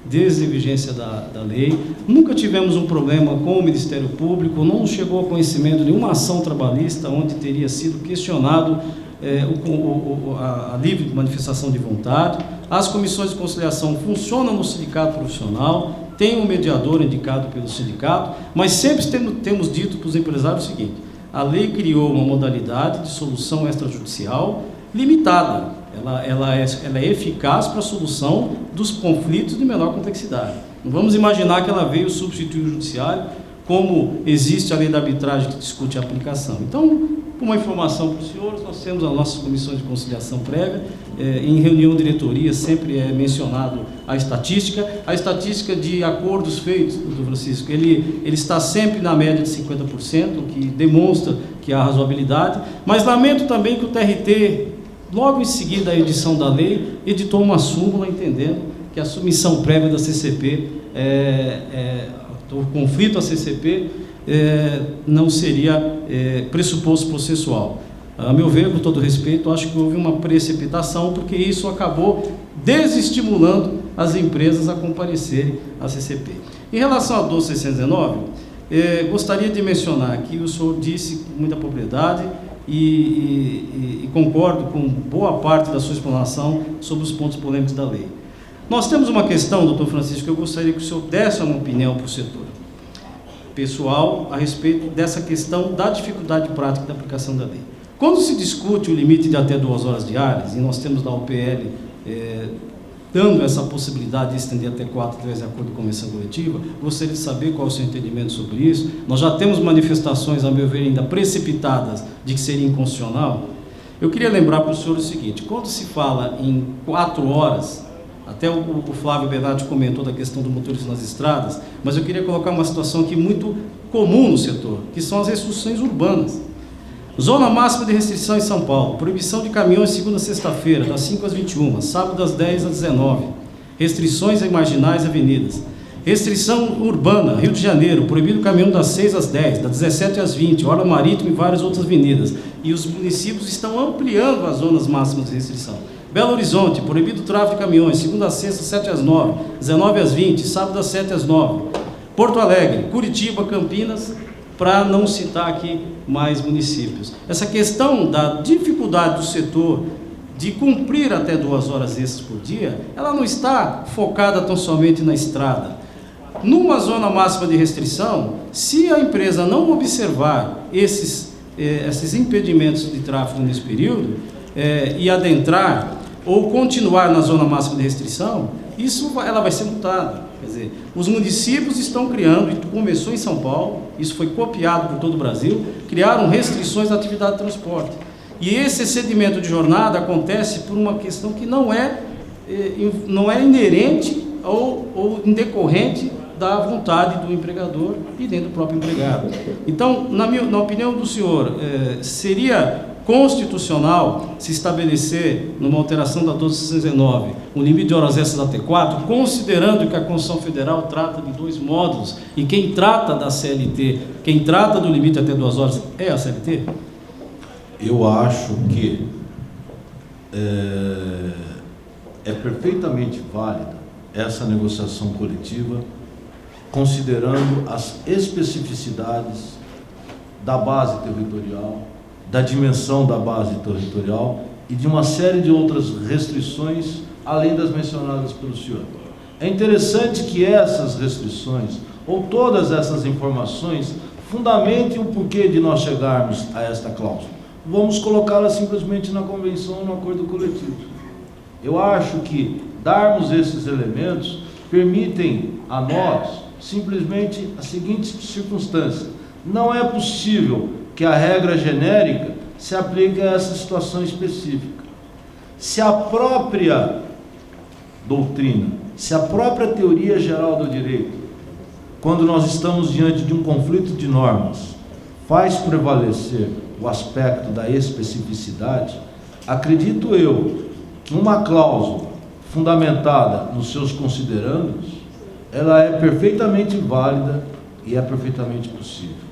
desde a vigência da lei. Nunca tivemos um problema com o Ministério Público, não chegou a conhecimento de nenhuma ação trabalhista onde teria sido questionado a livre manifestação de vontade. As comissões de conciliação funcionam no sindicato profissional, tem um mediador indicado pelo sindicato, mas sempre temos dito para os empresários o seguinte: a lei criou uma modalidade de solução extrajudicial limitada. Ela é eficaz para a solução dos conflitos de menor complexidade. Não vamos imaginar que ela veio substituir o judiciário, como existe a lei da arbitragem que discute a aplicação. Então, uma informação para os senhores, nós temos as nossas comissões de conciliação prévia, em reunião de diretoria sempre é mencionado a estatística de acordos feitos, doutor Francisco, ele está sempre na média de 50%, o que demonstra que há razoabilidade, mas lamento também que o TRT, logo em seguida à edição da lei, editou uma súmula entendendo que a submissão prévia da CCP, o conflito à CCP, não seria pressuposto processual. A meu ver, com todo respeito, acho que houve uma precipitação, porque isso acabou desestimulando as empresas a comparecerem à CCP. Em relação à 12.619, gostaria de mencionar que o senhor disse com muita propriedade e concordo com boa parte da sua explanação sobre os pontos polêmicos da lei. Nós temos uma questão, doutor Francisco, que eu gostaria que o senhor desse uma opinião para o setor pessoal a respeito dessa questão da dificuldade prática da aplicação da lei. Quando se discute o limite de até 2 horas diárias, e nós temos lá o PL dando essa possibilidade de estender até 4 através de acordo de convenção coletiva, gostaria de saber qual é o seu entendimento sobre isso. Nós já temos manifestações, a meu ver, ainda precipitadas de que seria inconstitucional. Eu queria lembrar para o senhor o seguinte: quando se fala em 4 horas, até o Flávio Bernardi comentou da questão do motorista nas estradas, mas eu queria colocar uma situação aqui muito comum no setor, que são as restrições urbanas. Zona máxima de restrição em São Paulo: proibição de caminhões segunda a sexta-feira, das 5 às 21, sábado das 10 às 19. Restrições em marginais e avenidas. Restrição urbana: Rio de Janeiro, proibido o caminhão das 6 às 10, das 17 às 20, hora marítima e várias outras avenidas. E os municípios estão ampliando as zonas máximas de restrição. Belo Horizonte, proibido o tráfego de caminhões, segunda a sexta, 7 às 9, 19 às 20, sábado às 7 às 9. Porto Alegre, Curitiba, Campinas, para não citar aqui mais municípios. Essa questão da dificuldade do setor de cumprir até 2 horas extras por dia, ela não está focada tão somente na estrada. Numa zona máxima de restrição, se a empresa não observar esses impedimentos de tráfego nesse período, e adentrar ou continuar na zona máxima de restrição, ela vai ser multada. Quer dizer, os municípios estão criando, e começou em São Paulo, isso foi copiado por todo o Brasil, criaram restrições à atividade de transporte. E esse excedimento de jornada acontece por uma questão que não é inerente ou indecorrente da vontade do empregador e nem do próprio empregado. Então, na opinião do senhor, seria constitucional se estabelecer, numa alteração da 12.619, um limite de horas extras até 4, considerando que a Constituição Federal trata de 2 módulos, e quem trata da CLT, quem trata do limite até 2 horas é a CLT? Eu acho que é perfeitamente válida essa negociação coletiva, considerando as especificidades da base territorial, da dimensão da base territorial e de uma série de outras restrições, além das mencionadas pelo senhor. É interessante que essas restrições, ou todas essas informações, fundamentem o porquê de nós chegarmos a esta cláusula. Vamos colocá-la simplesmente na convenção, no acordo coletivo. Eu acho que darmos esses elementos permitem a nós simplesmente a seguinte circunstância: não é possível que a regra genérica se aplique a essa situação específica. Se a própria doutrina, se a própria teoria geral do direito, quando nós estamos diante de um conflito de normas, faz prevalecer o aspecto da especificidade, acredito eu que uma cláusula fundamentada nos seus considerandos, ela é perfeitamente válida e é perfeitamente possível.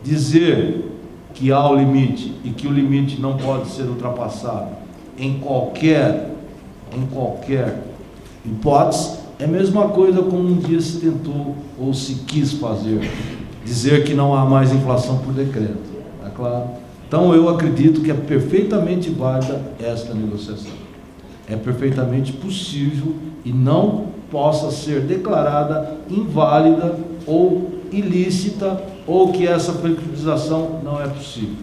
Dizer que há o limite e que o limite não pode ser ultrapassado em qualquer hipótese, é a mesma coisa como um dia se tentou ou se quis fazer, dizer que não há mais inflação por decreto, é claro? Então eu acredito que é perfeitamente válida esta negociação, é perfeitamente possível e não possa ser declarada inválida ou ilícita, ou que essa flexibilização não é possível.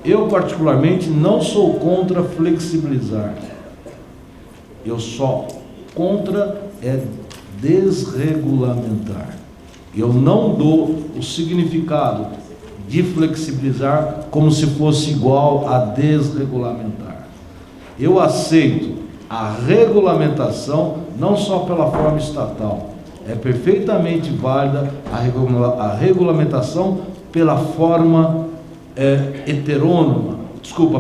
Eu particularmente não sou contra flexibilizar, eu só contra desregulamentar. Eu não dou o significado de flexibilizar como se fosse igual a desregulamentar. Eu aceito a regulamentação não só pela forma estatal, é perfeitamente válida a regulamentação pela forma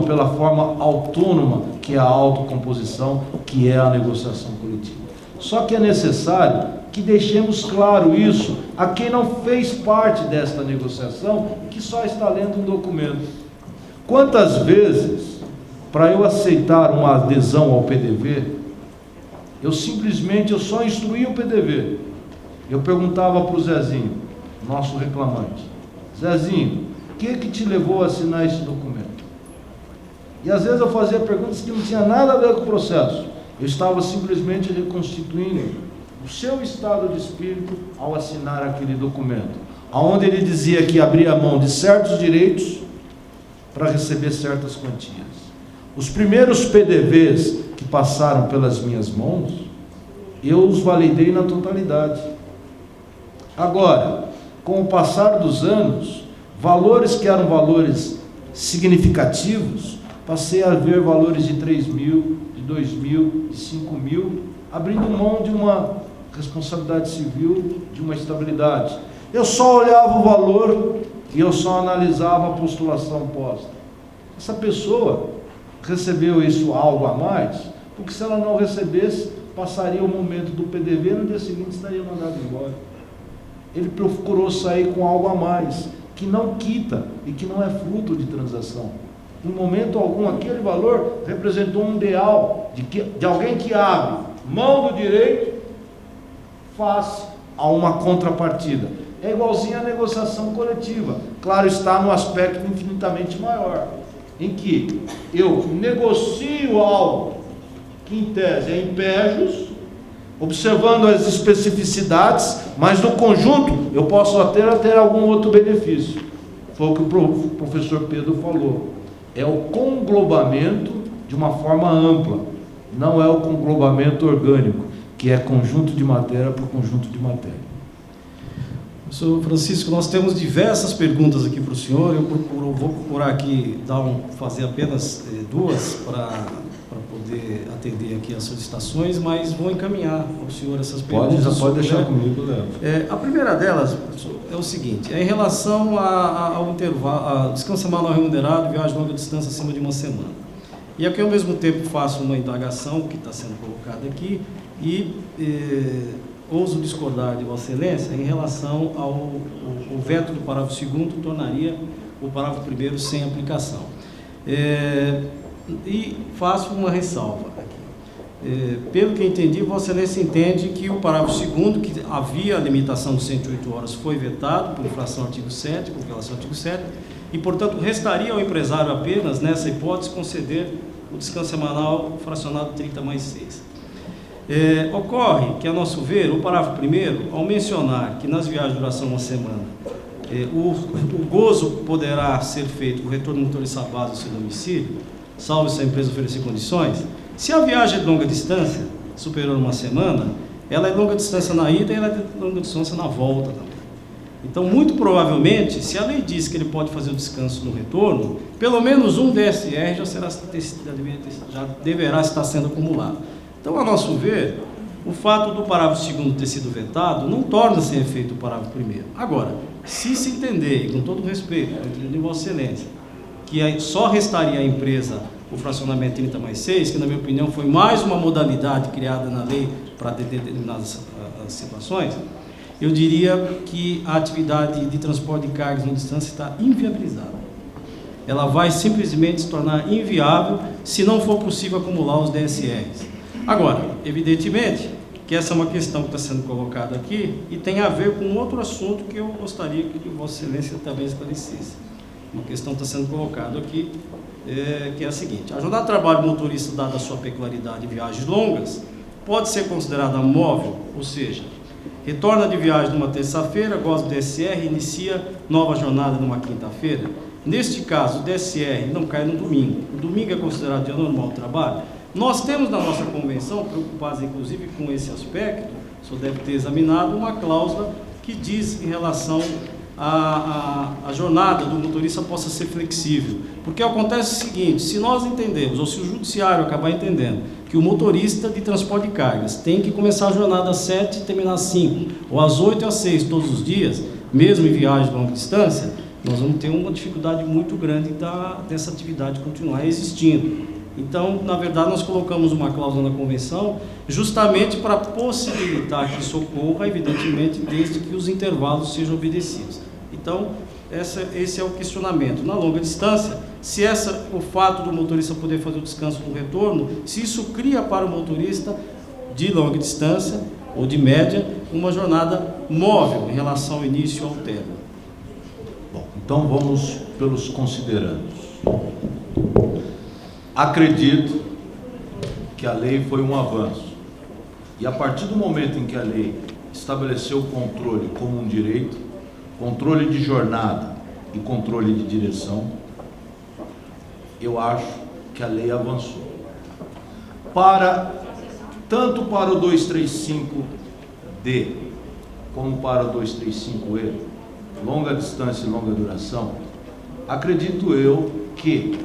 pela forma autônoma, que é a autocomposição, que é a negociação coletiva. Só que é necessário que deixemos claro isso a quem não fez parte desta negociação, que só está lendo um documento. Quantas vezes, para eu aceitar uma adesão ao PDV, eu só instruía o PDV. Eu perguntava para o Zezinho, nosso reclamante: Zezinho, o que te levou a assinar esse documento? E às vezes eu fazia perguntas que não tinham nada a ver com o processo. Eu estava simplesmente reconstituindo o seu estado de espírito ao assinar aquele documento, onde ele dizia que abria mão de certos direitos para receber certas quantias. Os primeiros PDVs que passaram pelas minhas mãos, eu os validei na totalidade. Agora, com o passar dos anos, valores que eram valores significativos, passei a ver valores de 3 mil, de 2 mil, de 5 mil, abrindo mão de uma responsabilidade civil, de uma estabilidade. Eu só olhava o valor e eu só analisava a postulação posta. Essa pessoa recebeu isso algo a mais, porque se ela não recebesse, passaria o momento do PDV, no dia seguinte estaria mandado embora. Ele procurou sair com algo a mais, que não quita e que não é fruto de transação. Em momento algum, aquele valor representou um ideal de alguém que abre mão do direito face a uma contrapartida. É igualzinho à negociação coletiva. Claro está, no aspecto infinitamente maior, em que eu negocio algo que em tese é impejos, observando as especificidades, mas no conjunto eu posso até ter algum outro benefício. Foi o que o professor Pedro falou. É o conglobamento de uma forma ampla, não é o conglobamento orgânico, que é conjunto de matéria por conjunto de matéria. Professor Francisco, nós temos diversas perguntas aqui para o senhor. Eu vou procurar aqui fazer apenas duas para poder atender aqui as solicitações, mas vou encaminhar ao senhor essas perguntas. Pode deixar comigo, Léo. A primeira delas, professor, é o seguinte: é em relação ao intervalo, descanso semanal remunerado, viagem longa distância acima de uma semana. E aqui, ao mesmo tempo, faço uma indagação que está sendo colocada aqui e ouso discordar de Vossa Excelência em relação ao veto do parágrafo 2º, tornaria o parágrafo 1º sem aplicação. E faço uma ressalva aqui. Pelo que entendi, Vossa Excelência entende que o parágrafo 2º, que havia a limitação de 108 horas, foi vetado por infração ao artigo 7, por violação ao artigo 7, e, portanto, restaria ao empresário apenas, nessa hipótese, conceder o descanso semanal fracionado 30 mais 6. Ocorre que, a nosso ver, o parágrafo 1º, ao mencionar que nas viagens de duração uma semana, o gozo poderá ser feito com o retorno do motorista à base do seu domicílio, salvo se a empresa oferecer condições, se a viagem é de longa distância, superior a uma semana, ela é de longa distância na ida e ela é de longa distância na volta também. Então, muito provavelmente, se a lei diz que ele pode fazer o descanso no retorno, pelo menos um DSR já deverá estar sendo acumulado. Então, a nosso ver, o fato do parágrafo 2º ter sido vetado não torna sem efeito o parágrafo 1º. Agora, se se entender, e com todo o respeito, de Vossa Excelência, que só restaria à empresa o fracionamento 30 mais 6, que na minha opinião foi mais uma modalidade criada na lei para determinadas situações, eu diria que a atividade de transporte de cargas em distância está inviabilizada. ela vai simplesmente se tornar inviável se não for possível acumular os DSRs. Agora, evidentemente, que essa é uma questão que está sendo colocada aqui e tem a ver com outro assunto que eu gostaria que Vossa Excelência também esclarecesse. Uma questão está sendo colocada aqui, que é a seguinte: a jornada de trabalho do motorista, dada a sua peculiaridade de viagens longas, pode ser considerada móvel, ou seja, retorna de viagem numa terça-feira, goza do DSR e inicia nova jornada numa quinta-feira. Neste caso, o DSR não cai no domingo. O domingo é considerado dia normal de trabalho. Nós temos na nossa convenção, preocupados inclusive com esse aspecto, o senhor deve ter examinado uma cláusula que diz em relação à jornada do motorista possa ser flexível. Porque acontece o seguinte: se nós entendemos, ou se o judiciário acabar entendendo, que o motorista de transporte de cargas tem que começar a jornada às 7 e terminar às 5, ou às 8 e às 6 todos os dias, mesmo em viagem de longa distância, nós vamos ter uma dificuldade muito grande dessa atividade continuar existindo. Então, na verdade, nós colocamos uma cláusula na convenção justamente para possibilitar que isso ocorra, evidentemente, desde que os intervalos sejam obedecidos. Então, esse é o questionamento. Na longa distância, se o fato do motorista poder fazer o descanso no retorno, se isso cria para o motorista de longa distância ou de média uma jornada móvel em relação ao início e ao término. Bom, então vamos pelos considerandos. Acredito que a lei foi um avanço. E a partir do momento em que a lei estabeleceu o controle como um direito, controle de jornada e controle de direção, eu acho que a lei avançou. Tanto para o 235D como para o 235E, longa distância e longa duração, acredito eu que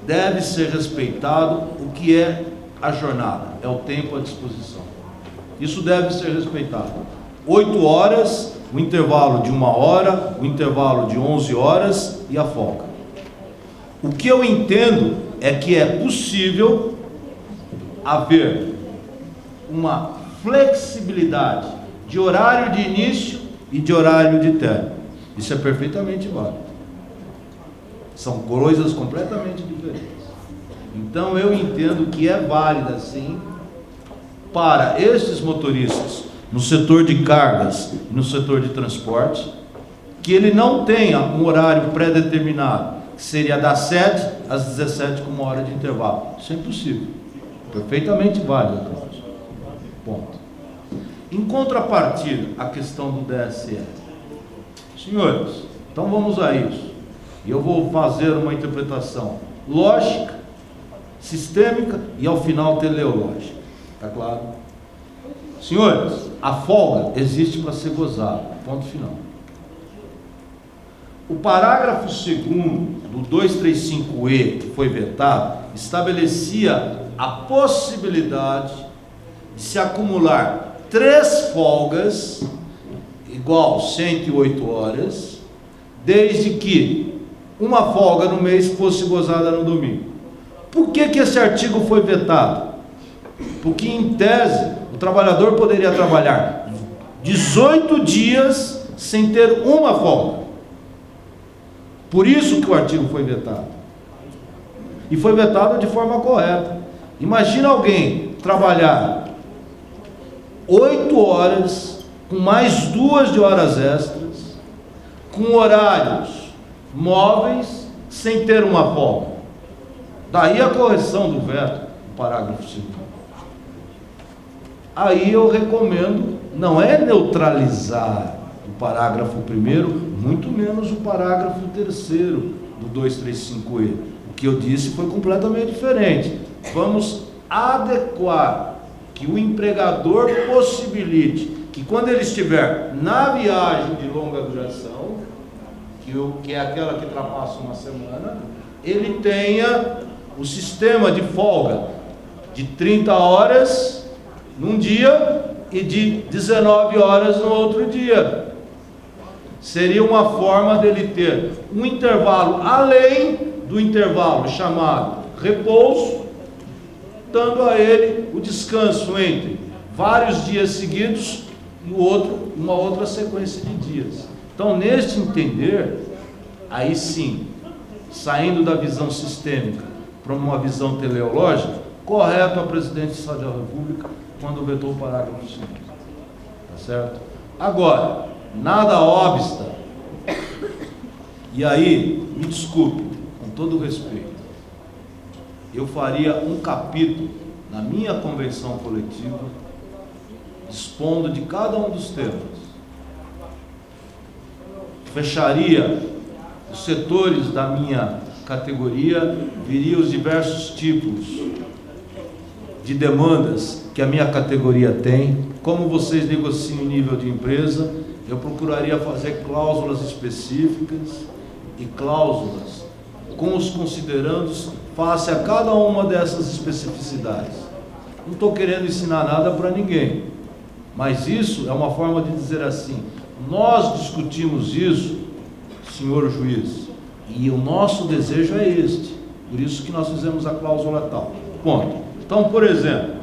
deve ser respeitado o que é a jornada, é o tempo à disposição. Isso deve ser respeitado. 8 horas, o intervalo de 1 hora, o intervalo de 11 horas e a folga. O que eu entendo é que é possível haver uma flexibilidade de horário de início e de horário de término. Isso é perfeitamente válido. São coisas completamente diferentes. Então eu entendo que é válida sim para estes motoristas no setor de cargas e no setor de transporte, que ele não tenha um horário pré-determinado, que seria das 7 às 17 com 1 hora de intervalo. Isso é impossível. Perfeitamente válido, Cláudio. Ponto. Em contrapartida, a questão do DSR. Senhores, então vamos a isso. E eu vou fazer uma interpretação lógica, sistêmica e ao final teleológica. Está claro? Senhores, a folga existe para ser gozada. Ponto final. O parágrafo 2º do 235E, que foi vetado, estabelecia a possibilidade de se acumular 3 folgas, igual 108 horas, desde que uma folga no mês fosse gozada no domingo. Por que esse artigo foi vetado? Porque, em tese, o trabalhador poderia trabalhar 18 dias sem ter uma folga. Por isso que o artigo foi vetado. E foi vetado de forma correta. Imagina alguém trabalhar 8 horas, com mais 2 de horas extras, com horários móveis, sem ter uma folga. Daí a correção do veto, do parágrafo 2º. Aí eu recomendo, não é neutralizar o parágrafo 1º, muito menos o parágrafo 3º do 235E. O que eu disse foi completamente diferente. Vamos adequar, que o empregador possibilite que quando ele estiver na viagem de longa duração, que é aquela que ultrapassa uma semana, ele tenha o sistema de folga de 30 horas num dia e de 19 horas no outro dia. Seria uma forma dele ter um intervalo além do intervalo chamado repouso, dando a ele o descanso entre vários dias seguidos e uma outra sequência de dias. Então, neste entender, aí sim, saindo da visão sistêmica para uma visão teleológica, correto a presidente da República quando vetou o parágrafo 5. Tá certo? Agora, nada obsta, e aí, me desculpe, com todo o respeito, eu faria um capítulo na minha convenção coletiva, dispondo de cada um dos temas. Fecharia os setores da minha categoria, viria os diversos tipos de demandas que a minha categoria tem, como vocês negociam em nível de empresa, eu procuraria fazer cláusulas específicas e cláusulas com os considerandos face a cada uma dessas especificidades. Não estou querendo ensinar nada para ninguém, mas isso é uma forma de dizer assim: nós discutimos isso, senhor juiz, e o nosso desejo é este, por isso que nós fizemos a cláusula tal. Ponto. Então, por exemplo,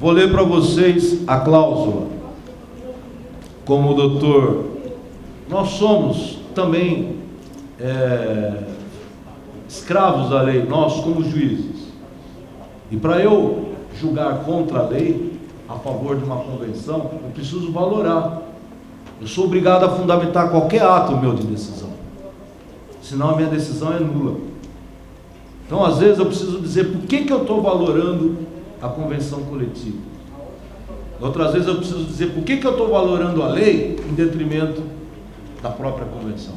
vou ler para vocês a cláusula. Como doutor, nós somos também escravos da lei, nós como juízes. E para eu julgar contra a lei, a favor de uma convenção, eu preciso valorar. Eu sou obrigado a fundamentar qualquer ato meu de decisão, senão a minha decisão é nula. Então, às vezes, eu preciso dizer por que eu estou valorando a convenção coletiva. Outras vezes, eu preciso dizer por que eu estou valorando a lei em detrimento da própria convenção.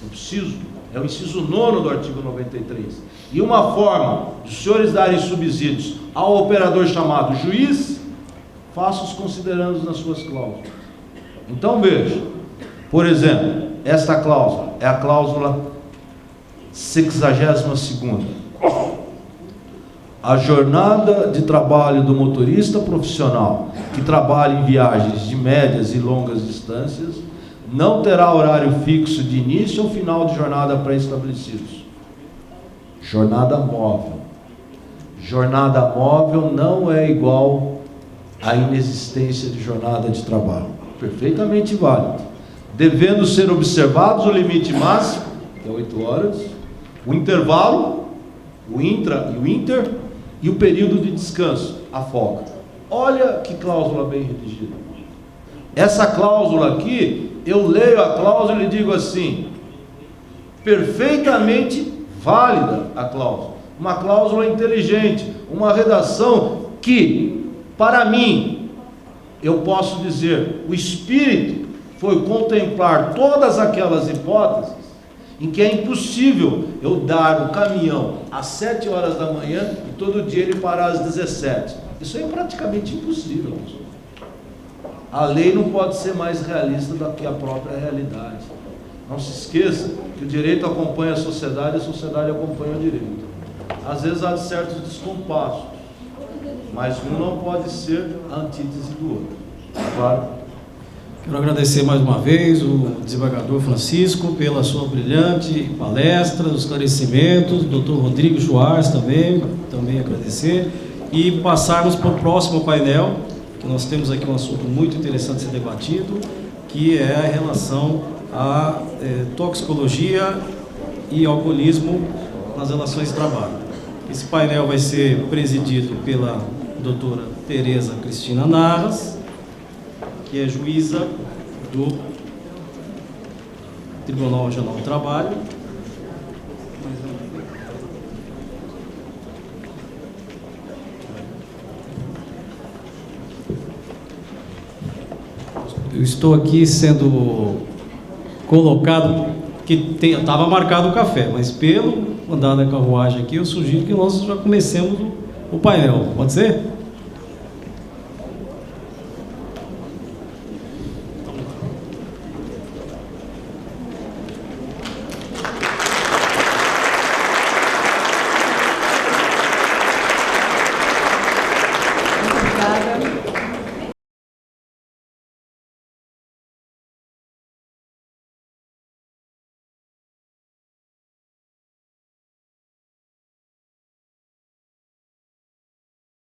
Eu preciso, é o inciso 9 do artigo 93. E uma forma de os senhores darem subsídios ao operador chamado juiz, faça os considerandos nas suas cláusulas. Então, veja, por exemplo, esta cláusula é a cláusula 62ª. A jornada de trabalho do motorista profissional que trabalha em viagens de médias e longas distâncias não terá horário fixo de início ou final de jornada pré-estabelecidos. Jornada móvel. Jornada móvel não é igual à inexistência de jornada de trabalho. Perfeitamente válido. Devendo ser observados o limite máximo, que é 8 horas, o intervalo, o intra e o inter, e o período de descanso, a folga. Olha que cláusula bem redigida. Essa cláusula aqui, eu leio a cláusula e digo assim, perfeitamente válida a cláusula. Uma cláusula inteligente, uma redação que, para mim, eu posso dizer, o espírito foi contemplar todas aquelas hipóteses em que é impossível eu dar o caminhão às 7 horas da manhã e todo dia ele parar às 17. Isso é praticamente impossível. A lei não pode ser mais realista do que a própria realidade. Não se esqueça que o direito acompanha a sociedade acompanha o direito. Às vezes há certos descompassos, mas um não pode ser a antítese do outro. Claro. Quero agradecer mais uma vez o desembargador Francisco pela sua brilhante palestra, os esclarecimentos, o doutor Rodrigo Schwartz também agradecer, e passarmos para o próximo painel, que nós temos aqui um assunto muito interessante a ser debatido, que é a relação à toxicologia e alcoolismo nas relações de trabalho. Esse painel vai ser presidido pela doutora Tereza Cristina Narras, que é juíza do Tribunal Regional do Trabalho. Eu estou aqui sendo colocado, que estava marcado o café, mas pelo andar da carruagem aqui, eu sugiro que nós já comecemos o painel. Pode ser?